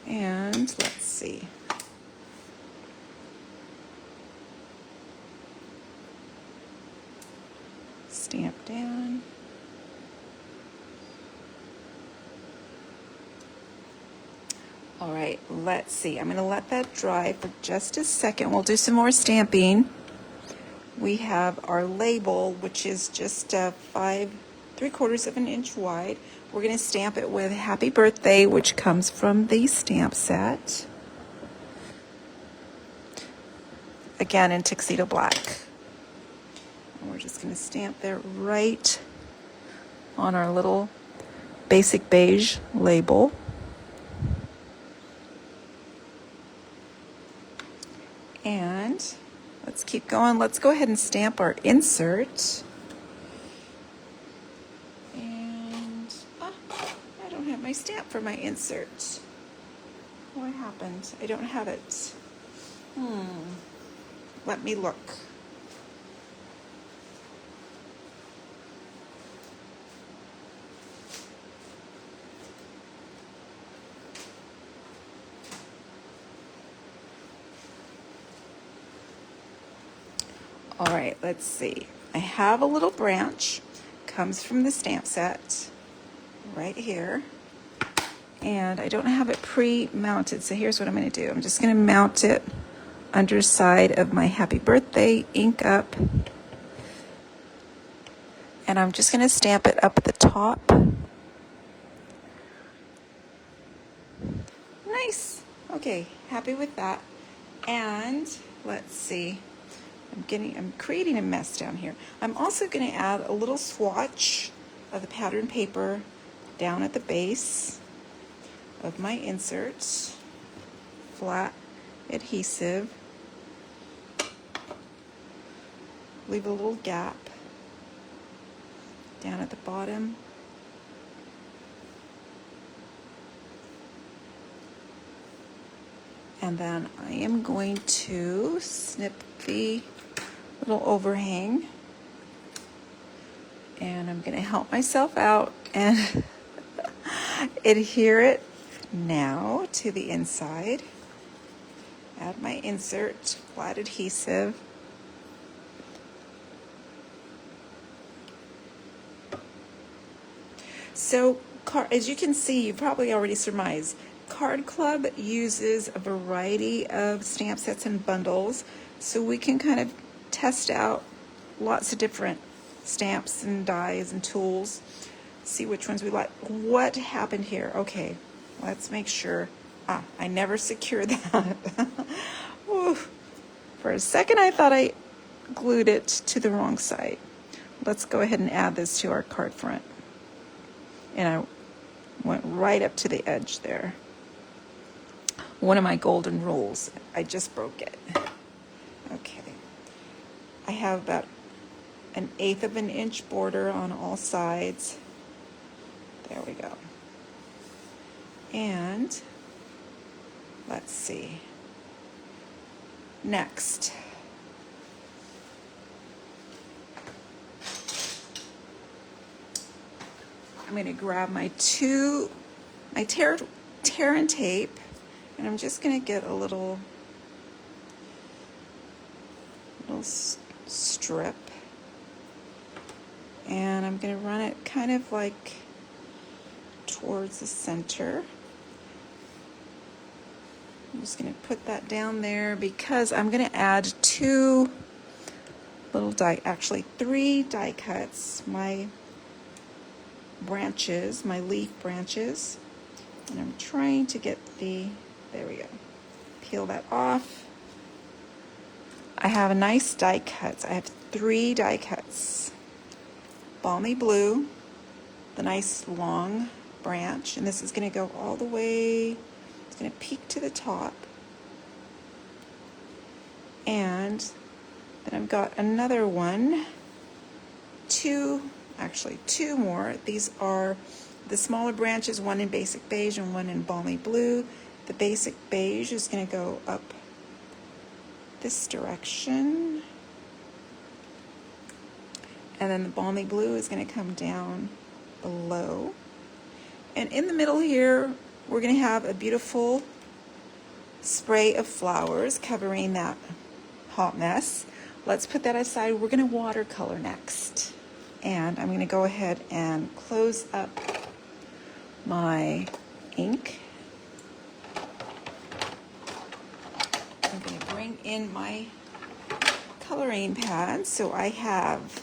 Speaker 1: And let's see. Stamp down. All right, let's see. I'm going to let that dry for just a second. We'll do some more stamping. We have our label, which is just 3/4 of an inch wide. We're going to stamp it with Happy Birthday, which comes from the stamp set. Again in Tuxedo Black. And we're just going to stamp there right on our little basic beige label. And let's keep going. Let's go ahead and stamp our insert. And I don't have my stamp for my insert. What happened? I don't have it. Let me look. All right, let's see. I have a little branch, comes from the stamp set right here, and I don't have it pre-mounted, so here's what I'm going to do. I'm just going to mount it underside of my Happy Birthday ink up, and I'm just going to stamp it up at the top. Nice. Okay, happy with that. And let's see. I'm creating a mess down here. I'm also going to add a little swatch of the pattern paper down at the base of my insert. Flat adhesive. Leave a little gap down at the bottom. And then I am going to snip the little overhang, and I'm going to help myself out and adhere it now to the inside. Add my insert, flat adhesive. So as you can see, you probably already surmised, Card Club uses a variety of stamp sets and bundles, so we can kind of test out lots of different stamps and dies and tools, see which ones we like. What happened here? Okay, let's make sure. I never secured that. For a second I thought I glued it to the wrong side. Let's go ahead and add this to our card front. And I went right up to the edge there. One of my golden rules. I just broke it. Okay. I have about 1/8 of an inch border on all sides. There we go. And let's see. Next. I'm going to grab my tear and tape, and I'm just going to get a little strip, and I'm going to run it kind of like towards the center, just going to put that down there because I'm going to add two little die, actually 3 die cuts, my branches, my leaf branches, and I'm trying to get the, there we go, peel that off. I have a nice die cuts. I have 3 die cuts. Balmy blue, the nice long branch, and this is going to go all the way, it's going to peak to the top. And then I've got another one, actually two more. These are the smaller branches, one in basic beige and one in balmy blue. The basic beige is going to go up this direction, and then the balmy blue is going to come down below. And in the middle here, we're going to have a beautiful spray of flowers covering that hot mess. Let's put that aside. We're going to watercolor next. And I'm going to go ahead and close up my ink. I'm going to bring in my coloring pad. So I have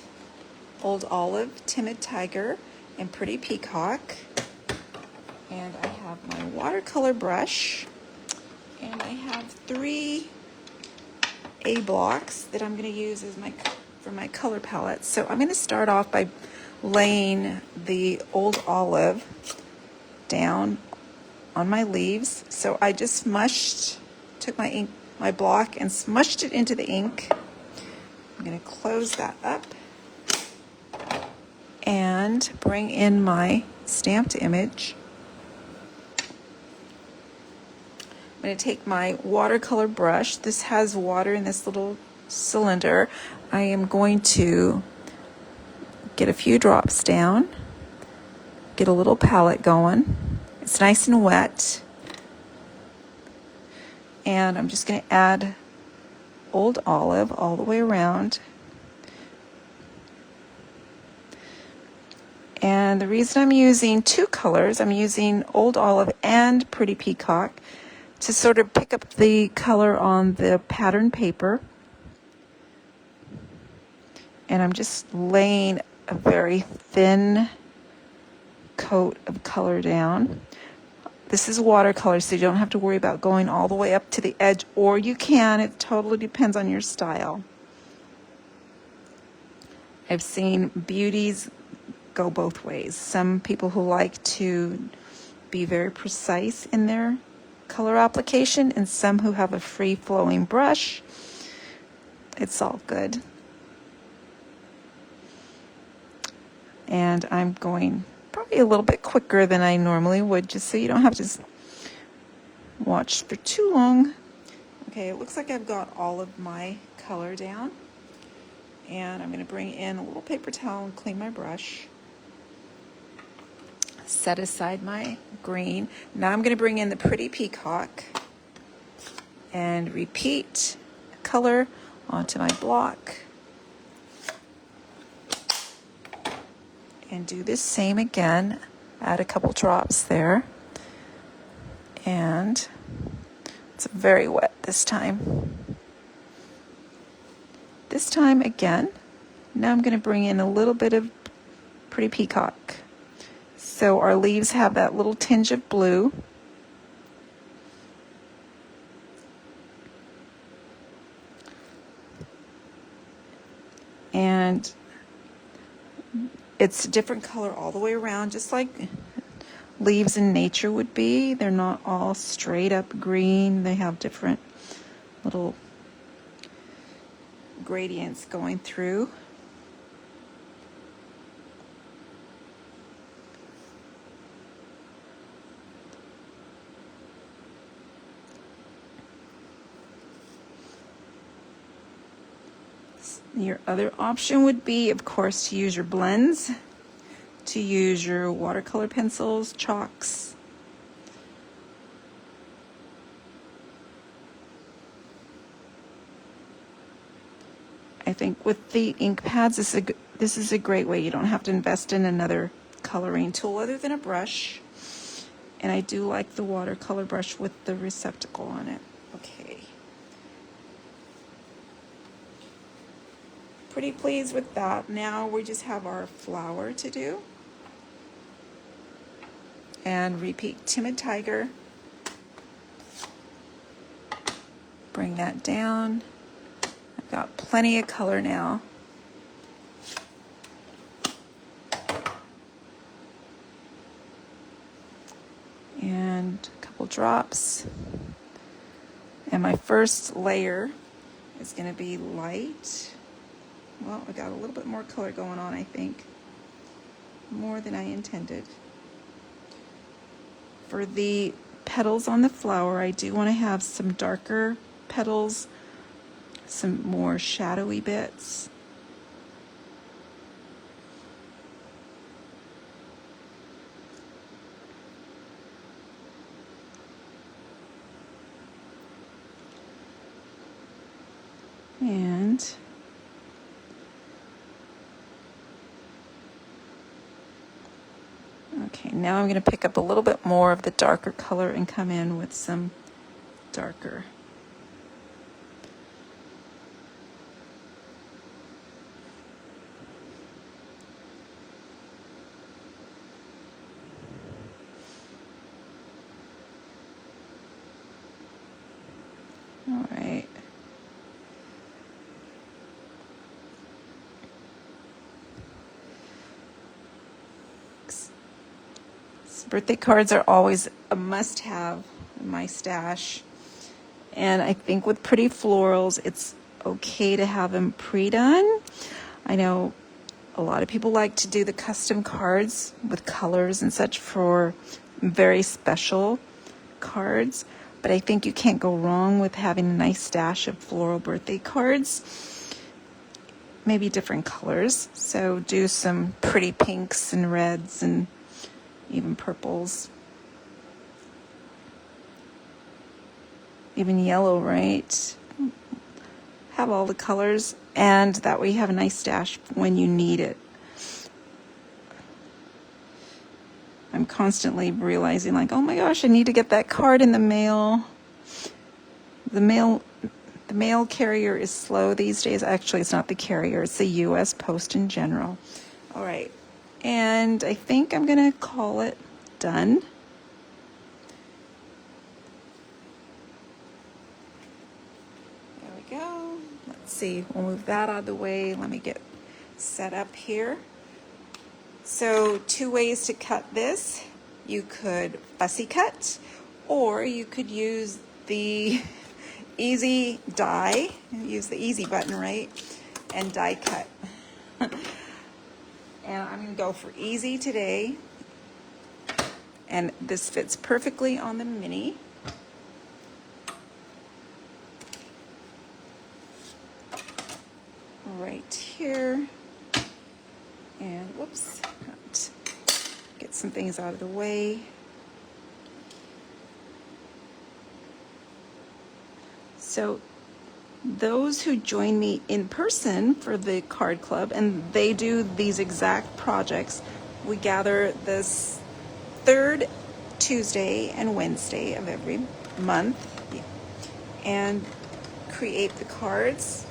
Speaker 1: Old Olive, Timid Tiger, and Pretty Peacock. And I have my watercolor brush. And I have 3 A blocks that I'm going to use as for my color palette. So I'm going to start off by laying the Old Olive down on my leaves. So I just took my ink, my block, and smushed it into the ink. I'm going to close that up and bring in my stamped image. I'm going to take my watercolor brush. This has water in this little cylinder. I am going to get a few drops down, get a little palette going. It's nice and wet. And I'm just going to add Old Olive all the way around. And the reason I'm using 2 colors, I'm using Old Olive and Pretty Peacock to sort of pick up the color on the pattern paper. And I'm just laying a very thin coat of color down. This is watercolor, so you don't have to worry about going all the way up to the edge, or you can. It totally depends on your style. I've seen beauties go both ways. Some people who like to be very precise in their color application, and some who have a free-flowing brush. It's all good. And I'm going probably a little bit quicker than I normally would, just so you don't have to watch for too long. Okay, it looks like I've got all of my color down. And I'm going to bring in a little paper towel and clean my brush. Set aside my green. Now I'm going to bring in the Pretty Peacock and repeat color onto my block. And do this same again. Add a couple drops there. And it's very wet this time. This time again. Now I'm going to bring in a little bit of Pretty Peacock. So our leaves have that little tinge of blue. And it's a different color all the way around, just like leaves in nature would be. They're not all straight up green. They have different little gradients going through. Your other option would be, of course, to use your blends, to use your watercolor pencils, chalks. I think with the ink pads, this is a great way. You don't have to invest in another coloring tool other than a brush. And I do like the watercolor brush with the receptacle on it. Okay. Pretty pleased with that. Now we just have our flower to do. And repeat Timid Tiger. Bring that down. I've got plenty of color now. And a couple drops. And my first layer is going to be light. Well, I got a little bit more color going on, I think. More than I intended. For the petals on the flower, I do want to have some darker petals, some more shadowy bits. And okay, now I'm going to pick up a little bit more of the darker color and come in with some darker. All right. Birthday cards are always a must-have in my stash. And I think with pretty florals, it's okay to have them pre-done. I know a lot of people like to do the custom cards with colors and such for very special cards, but I think you can't go wrong with having a nice stash of floral birthday cards, maybe different colors. So do some pretty pinks and reds and even purples, even yellow, right? Have all the colors, and that way you have a nice stash when you need it. I'm constantly realizing, like, oh my gosh, I need to get that card in the mail. The mail carrier is slow these days. Actually, it's not the carrier, it's the U.S. Post in general. All right, and I think I'm gonna call it done. There we go. Let's see, we'll move that out of the way. Let me get set up here. So 2 ways to cut this. You could fussy cut, or you could use the easy die, use the easy button, right, and die cut. And I'm going to go for easy today. And this fits perfectly on the mini. Right here. And whoops, get some things out of the way. So those who join me in person for the card club, and they do these exact projects, we gather this third Tuesday and Wednesday of every month and create the cards,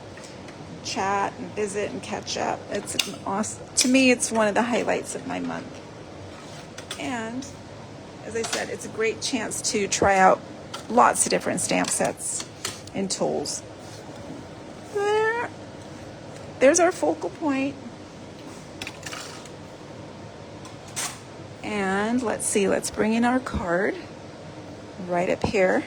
Speaker 1: chat and visit and catch up. It's awesome. To me, it's one of the highlights of my month. And as I said, it's a great chance to try out lots of different stamp sets and tools. There's our focal point. And let's see, let's bring in our card right up here.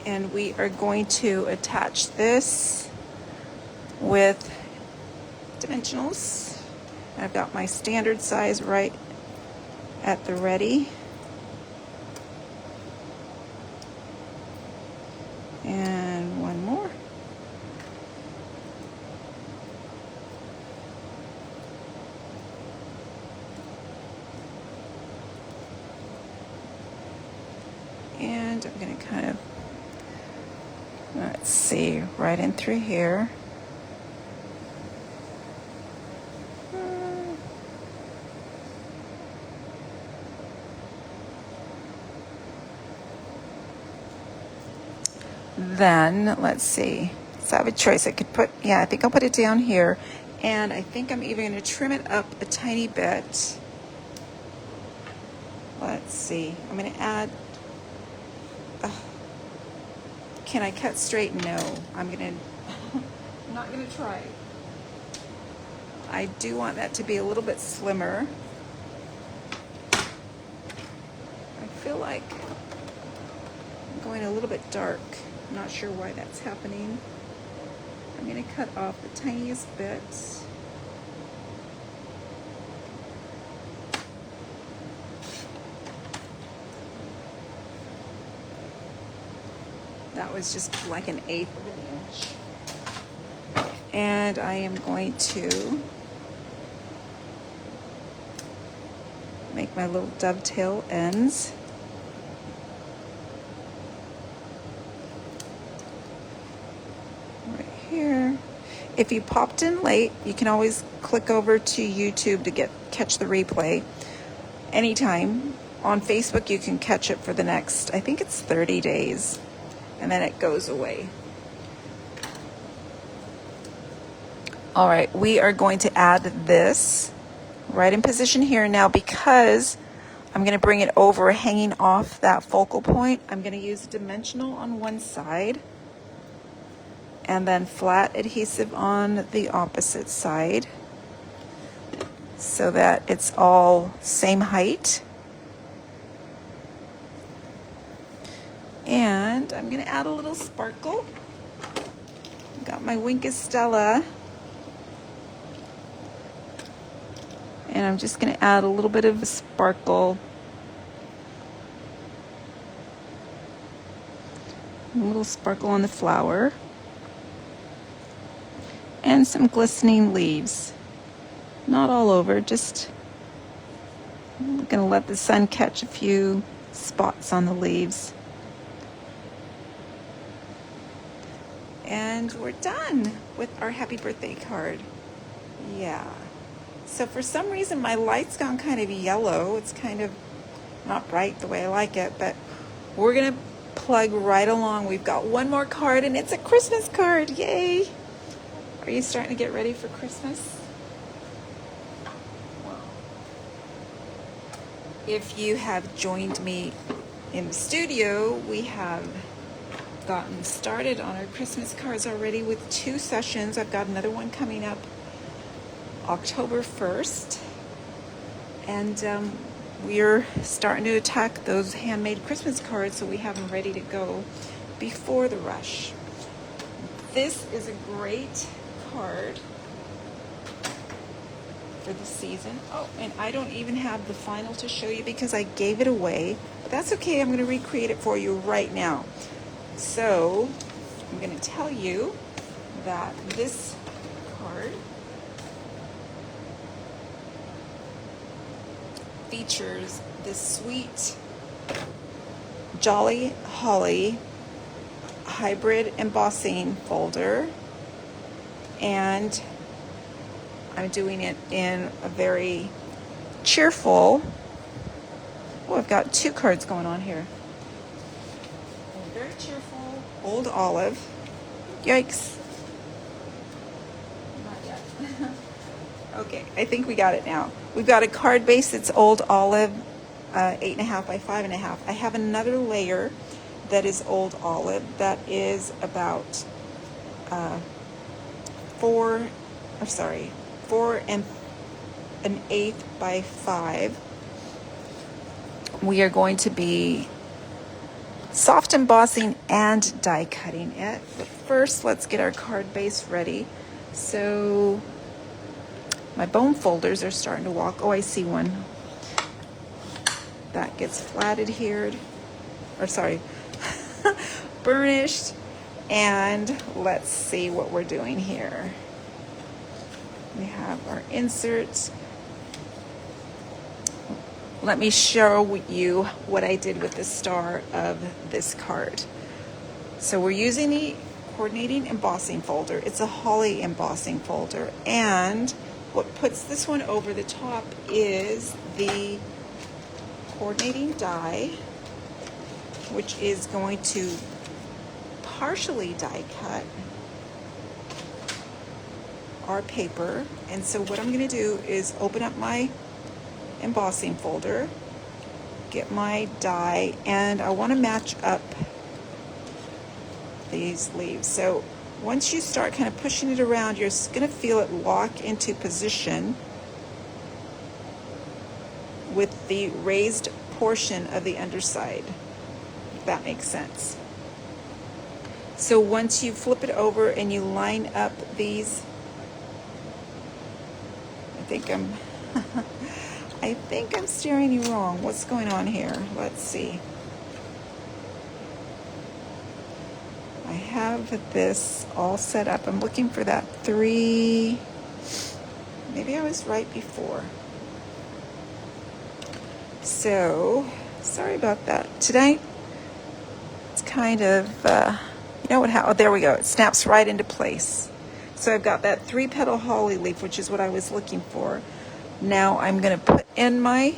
Speaker 1: And we are going to attach this with dimensionals. I've got my standard size right at the ready. And one more. And I'm going to kind of, let's see, right in through here. then let's see. So I have a choice. I could put, yeah, I think I'll put it down here. And I think I'm even going to trim it up a tiny bit. Let's see. I'm going to add, can I cut straight? No. I'm not going to try. I do want that to be a little bit slimmer. I feel like I'm going a little bit dark. I'm not sure why that's happening. I'm going to cut off the tiniest bits. That was just like 1/8 of an inch. And I am going to make my little dovetail ends. Right here. If you popped in late, you can always click over to YouTube to catch the replay anytime. On Facebook, you can catch it for the next, I think it's 30 days. And then it goes away. All right, we are going to add this right in position here now, because I'm going to bring it over hanging off that focal point. I'm going to use dimensional on one side and then flat adhesive on the opposite side so that it's all same height. And I'm going to add a little sparkle. Got my Wink of Stella. And I'm just going to add a little bit of sparkle. A little sparkle on the flower. And some glistening leaves. Not all over, just I'm going to let the sun catch a few spots on the leaves. And we're done with our happy birthday card. Yeah. So for some reason my light's gone kind of yellow. It's kind of not bright the way I like it, but we're gonna plug right along. We've got one more card and it's a Christmas card. Yay! Are you starting to get ready for Christmas? If you have joined me in the studio, we have gotten started on our Christmas cards already with 2 sessions. I've got another one coming up October 1st, and we're starting to attack those handmade Christmas cards so we have them ready to go before the rush. This is a great card for the season. Oh, and I don't even have the final to show you because I gave it away. But that's okay, I'm going to recreate it for you right now. So I'm going to tell you that this card features this sweet Jolly Holly hybrid embossing folder, and I'm doing it in a very cheerful, oh, I've got 2 cards going on here. Very cheerful old olive. Yikes. Not yet. Okay, I think we got it now. We've got a card base that's old olive, 8.5 by 5.5. I have another layer that is old olive that is about 4 1/8 by 5. We are going to be soft embossing and die cutting it. But first, let's get our card base ready. So my bone folders are starting to walk. Oh, I see one. That gets flat adhered, or sorry, burnished. And let's see what we're doing here. We have our inserts. Let me show you what I did with the star of this card. So we're using the coordinating embossing folder. It's a holly embossing folder. And what puts this one over the top is the coordinating die, which is going to partially die cut our paper. And so what I'm going to do is open up my embossing folder, get my die, and I want to match up these leaves. So once you start kind of pushing it around, you're going to feel it lock into position with the raised portion of the underside, if that makes sense. So once you flip it over and you line up these, I think I'm steering you wrong. What's going on here? Let's see. I have this all set up. I'm looking for that 3. Maybe I was right before. So, sorry about that. Today, it's kind of, you know what, how, oh, there we go. It snaps right into place. So I've got that 3-petal holly leaf, which is what I was looking for. Now I'm going to put in my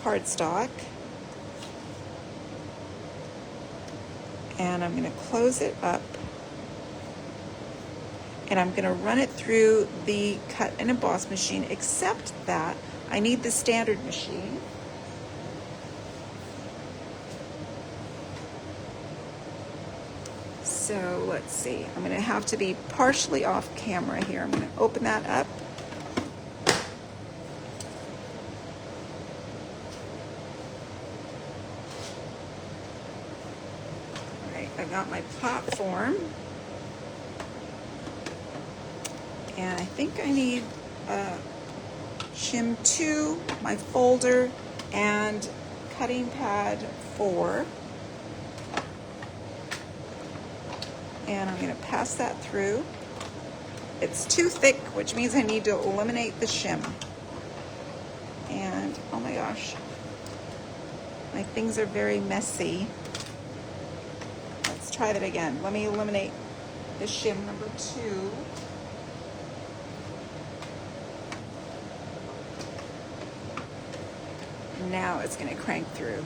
Speaker 1: cardstock. And I'm going to close it up. And I'm going to run it through the cut and emboss machine, except that I need the standard machine. So let's see, I'm going to have to be partially off camera here. I'm going to open that up. All right, I've got my platform. And I think I need shim 2, my folder, and cutting pad 4. And I'm going to pass that through. It's too thick, which means I need to eliminate the shim. And oh my gosh, my things are very messy. Let's try that again. Let me eliminate the shim number 2. Now it's going to crank through.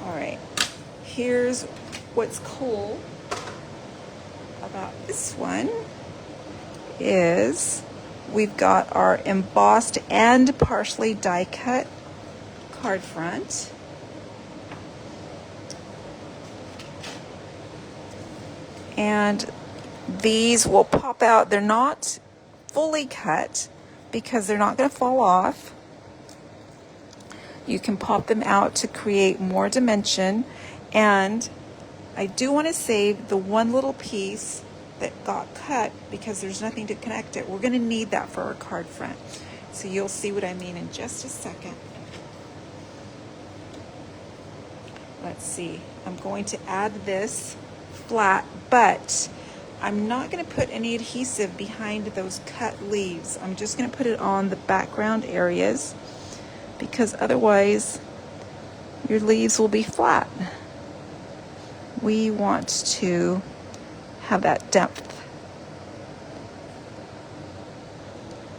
Speaker 1: All right, here's what's cool about this one is we've got our embossed and partially die cut card front. And these will pop out. They're not fully cut because they're not going to fall off. You can pop them out to create more dimension. And I do want to save the one little piece that got cut because there's nothing to connect it. We're going to need that for our card front. So you'll see what I mean in just a second. Let's see. I'm going to add this flat, but I'm not going to put any adhesive behind those cut leaves. I'm just going to put it on the background areas because otherwise your leaves will be flat. We want to have that depth.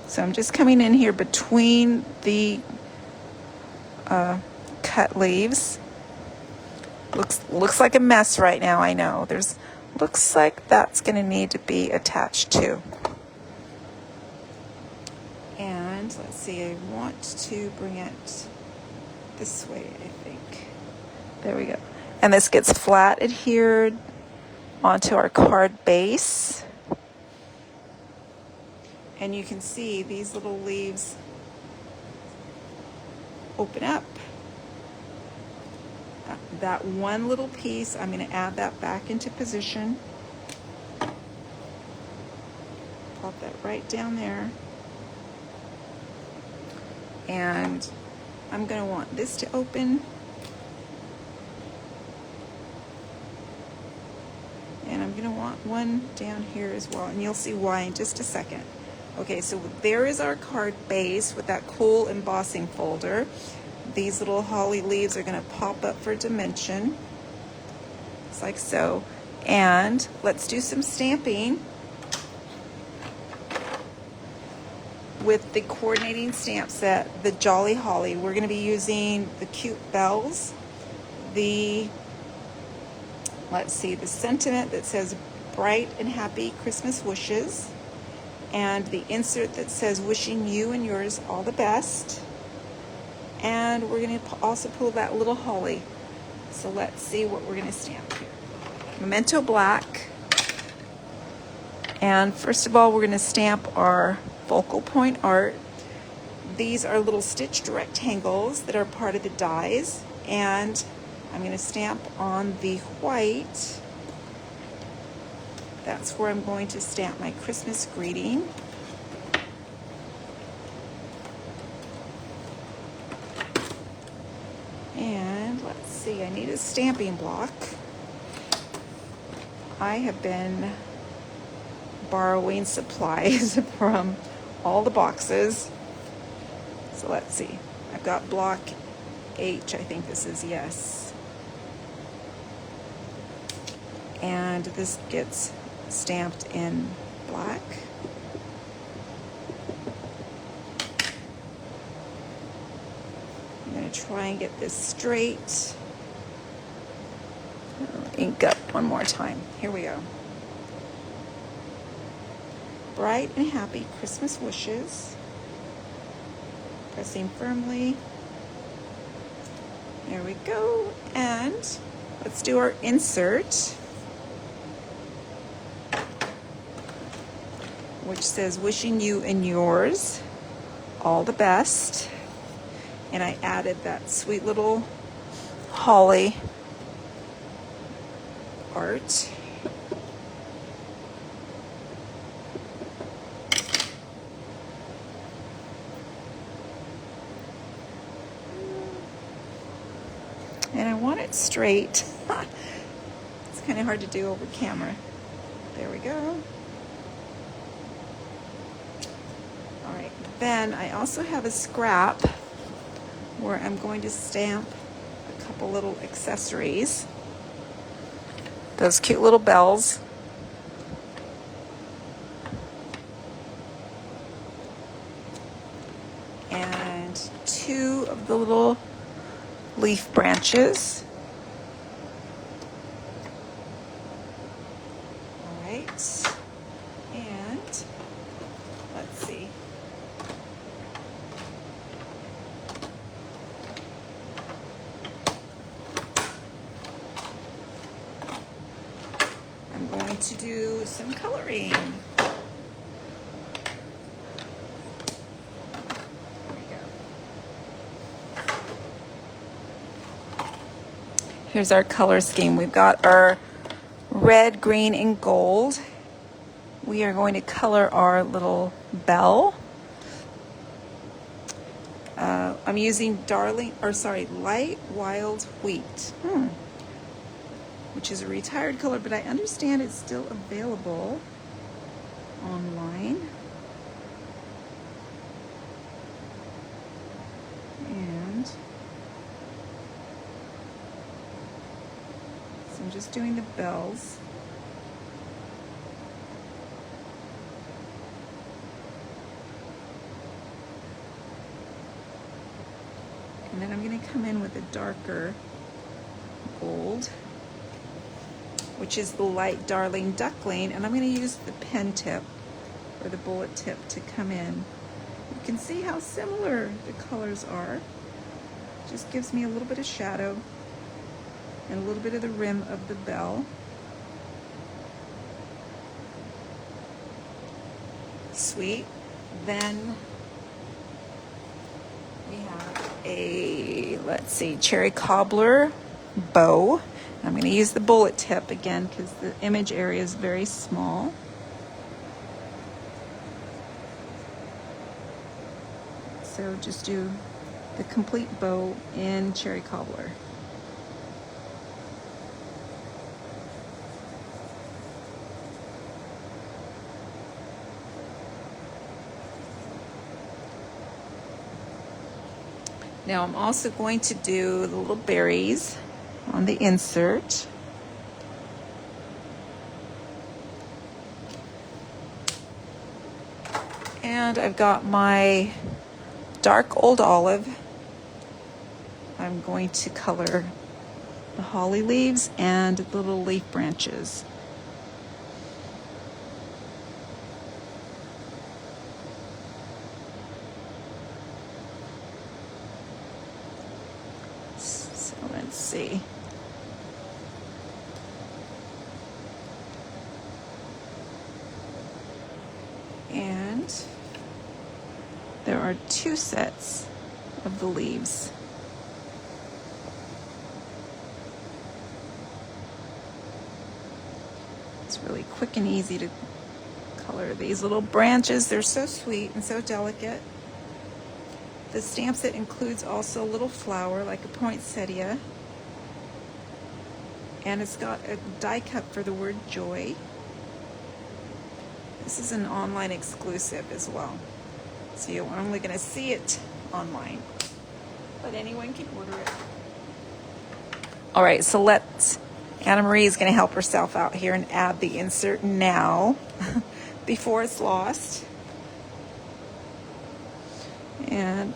Speaker 1: So I'm just coming in here between the cut leaves. Looks like a mess right now, I know. Looks like that's going to need to be attached too. And let's see, I want to bring it this way, I think. There we go. And this gets flat adhered onto our card base. And you can see these little leaves open up. That one little piece, I'm going to add that back into position. Pop that right down there. And I'm going to want this to open. And I'm going to want one down here as well. And you'll see why in just a second. Okay, so there is our card base with that cool embossing folder. These little holly leaves are going to pop up for dimension. It's like so. And let's do some stamping. with the coordinating stamp set, the Jolly Holly. We're going to be using the cute bells, the, let's see, the sentiment that says bright and happy Christmas wishes, and the insert that says wishing you and yours all the best. And we're going to also pull that little holly. So let's see what we're going to stamp here. Memento black. And first of all, we're going to stamp our focal point art. These are little stitched rectangles that are part of the dies, and I'm going to stamp on the white. That's where I'm going to stamp my Christmas greeting. And let's see, I need a stamping block. I have been borrowing supplies from all the boxes. So let's see. I've got block H, I think this is, yes. And this gets stamped in black. I'm going to try and get this straight. Ink up one more time. Here we go. Bright and happy Christmas wishes. Pressing firmly. There we go. And let's do our insert, which says wishing you and yours all the best. And I added that sweet little holly art. And I want it straight. It's kind of hard to do over camera. There we go. All right, then I also have a scrap where I'm going to stamp a couple little accessories. Those cute little bells. And two of the little leaf branches. All right. And let's see. I'm going to do some coloring. Here's our color scheme. We've got our red, green, and gold. We are going to color our little bell. I'm using light wild wheat, which is a retired color, but I understand it's still available online. And I'm just doing the bells. And then I'm going to come in with a darker gold, which is the light Darling Duckling, and I'm going to use the pen tip or the bullet tip to come in. You can see how similar the colors are. Just gives me a little bit of shadow and a little bit of the rim of the bell. Sweet. Then we have a, let's see, cherry cobbler bow. And I'm going to use the bullet tip again because the image area is very small. So just do the complete bow in cherry cobbler. Now I'm also going to do the little berries on the insert. And I've got my dark old olive. I'm going to color the holly leaves and the little leaf branches. So let's see. And there are 2 sets of the leaves. It's really quick and easy to color these little branches. They're so sweet and so delicate. The stamp set includes also a little flower like a poinsettia. And it's got a die cut for the word joy. This is an online exclusive as well. So you're only going to see it online. But anyone can order it. All right, so Anna Marie is going to help herself out here and add the insert now before it's lost. And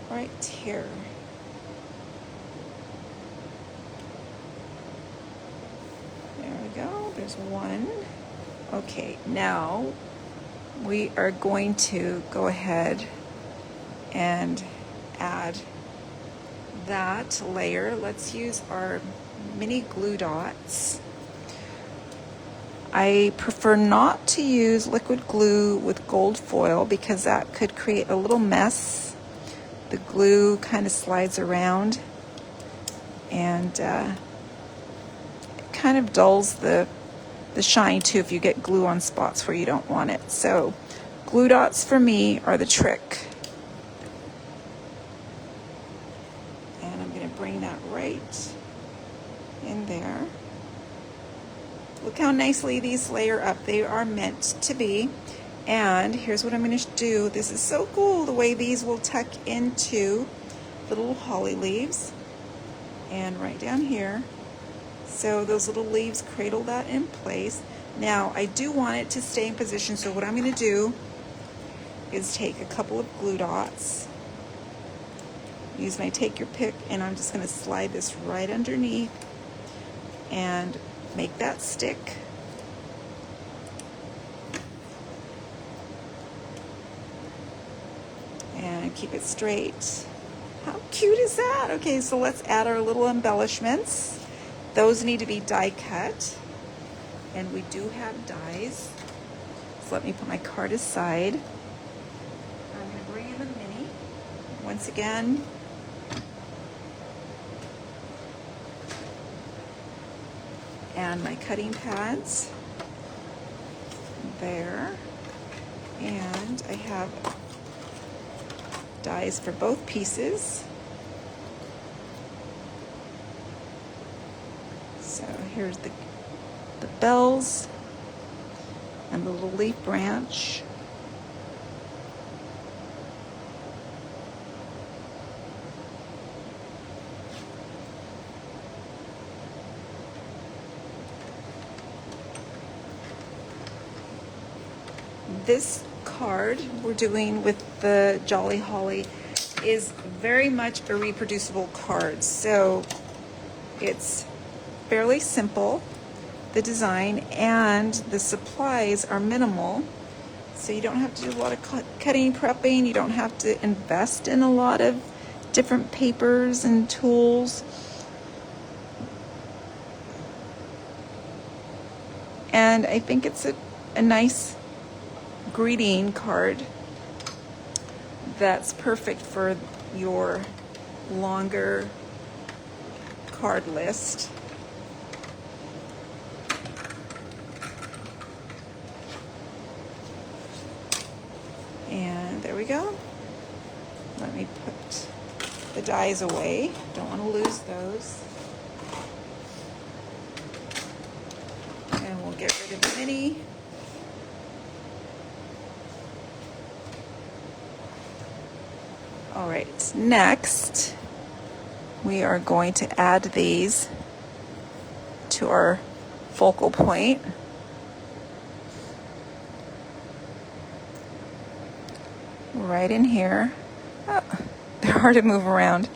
Speaker 1: right here. There we go. There's one. Okay, now we are going to go ahead and add that layer. Let's use our mini glue dots. I prefer not to use liquid glue with gold foil because that could create a little mess. The glue kind of slides around and it kind of dulls the shine too if you get glue on spots where you don't want it. So glue dots for me are the trick. And I'm going to bring that right in there. Look how nicely these layer up. They are meant to be. And here's what I'm going to do. This is so cool, the way these will tuck into the little holly leaves. And right down here. So those little leaves cradle that in place. Now, I do want it to stay in position, so what I'm going to do is take a couple of glue dots, use my take your pick, and I'm just going to slide this right underneath and make that stick. And keep it straight. How cute is that? Okay, so let's add our little embellishments. Those need to be die cut, and we do have dies. So let me put my card aside. I'm going to bring in the mini. Once again, and my cutting pads there. And I have dies for both pieces. So here's the bells and the little leaf branch. This card we're doing with the Jolly Holly is very much a reproducible card. So it's fairly simple, the design, and the supplies are minimal. So you don't have to do a lot of cutting, prepping. You don't have to invest in a lot of different papers and tools. And I think it's a nice greeting card that's perfect for your longer card list. And there we go. Let me put the dies away. Don't want to lose those. And we'll get rid of the mini. All right, next we are going to add these to our focal point. Right in here. Oh, they're hard to move around.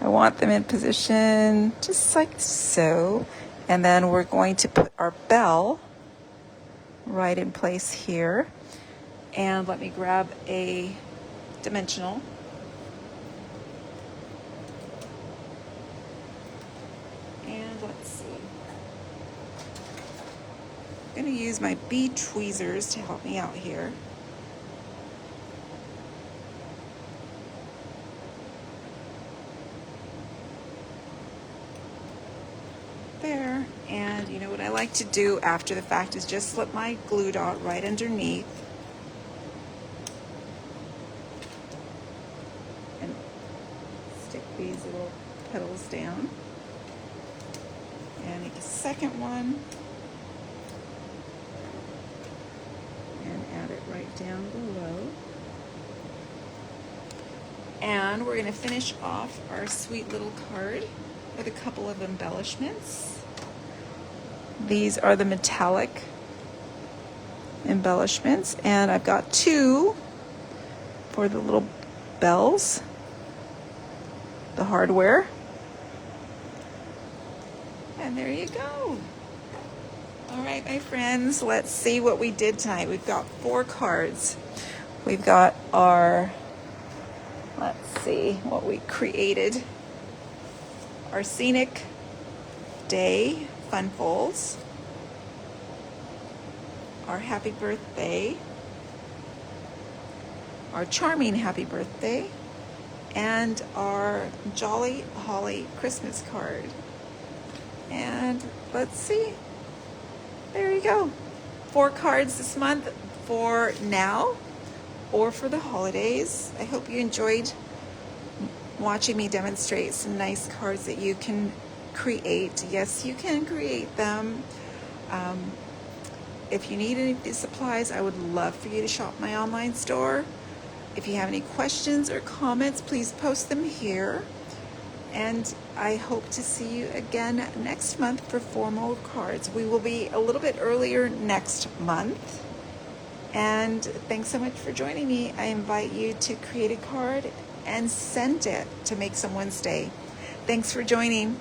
Speaker 1: I want them in position just like so. And then we're going to put our bell right in place here. And let me grab a dimensional. And let's see. I'm going to use my bead tweezers to help me out here. There. And you know what I like to do after the fact is just slip my glue dot right underneath and stick these little petals down. And make a second one and add it right down below. And we're going to finish off our sweet little card with a couple of embellishments. These are the metallic embellishments, and I've got two for the little bells, the hardware. And there you go. All right, my friends, let's see what we did tonight. We've got 4 cards. We've got our, let's see what we created. Our Scenic Day Fun Folds, our Happy Birthday, our Charming Happy Birthday, and our Jolly Holly Christmas card. And let's see, there you go. 4 cards this month for now or for the holidays. I hope you enjoyed watching me demonstrate some nice cards that you can create. Yes, you can create them. If you need any of these supplies, I would love for you to shop my online store. If you have any questions or comments, please post them here. And I hope to see you again next month for 4 more cards. We will be a little bit earlier next month. And thanks so much for joining me. I invite you to create a card and send it to make someone's day. Thanks for joining.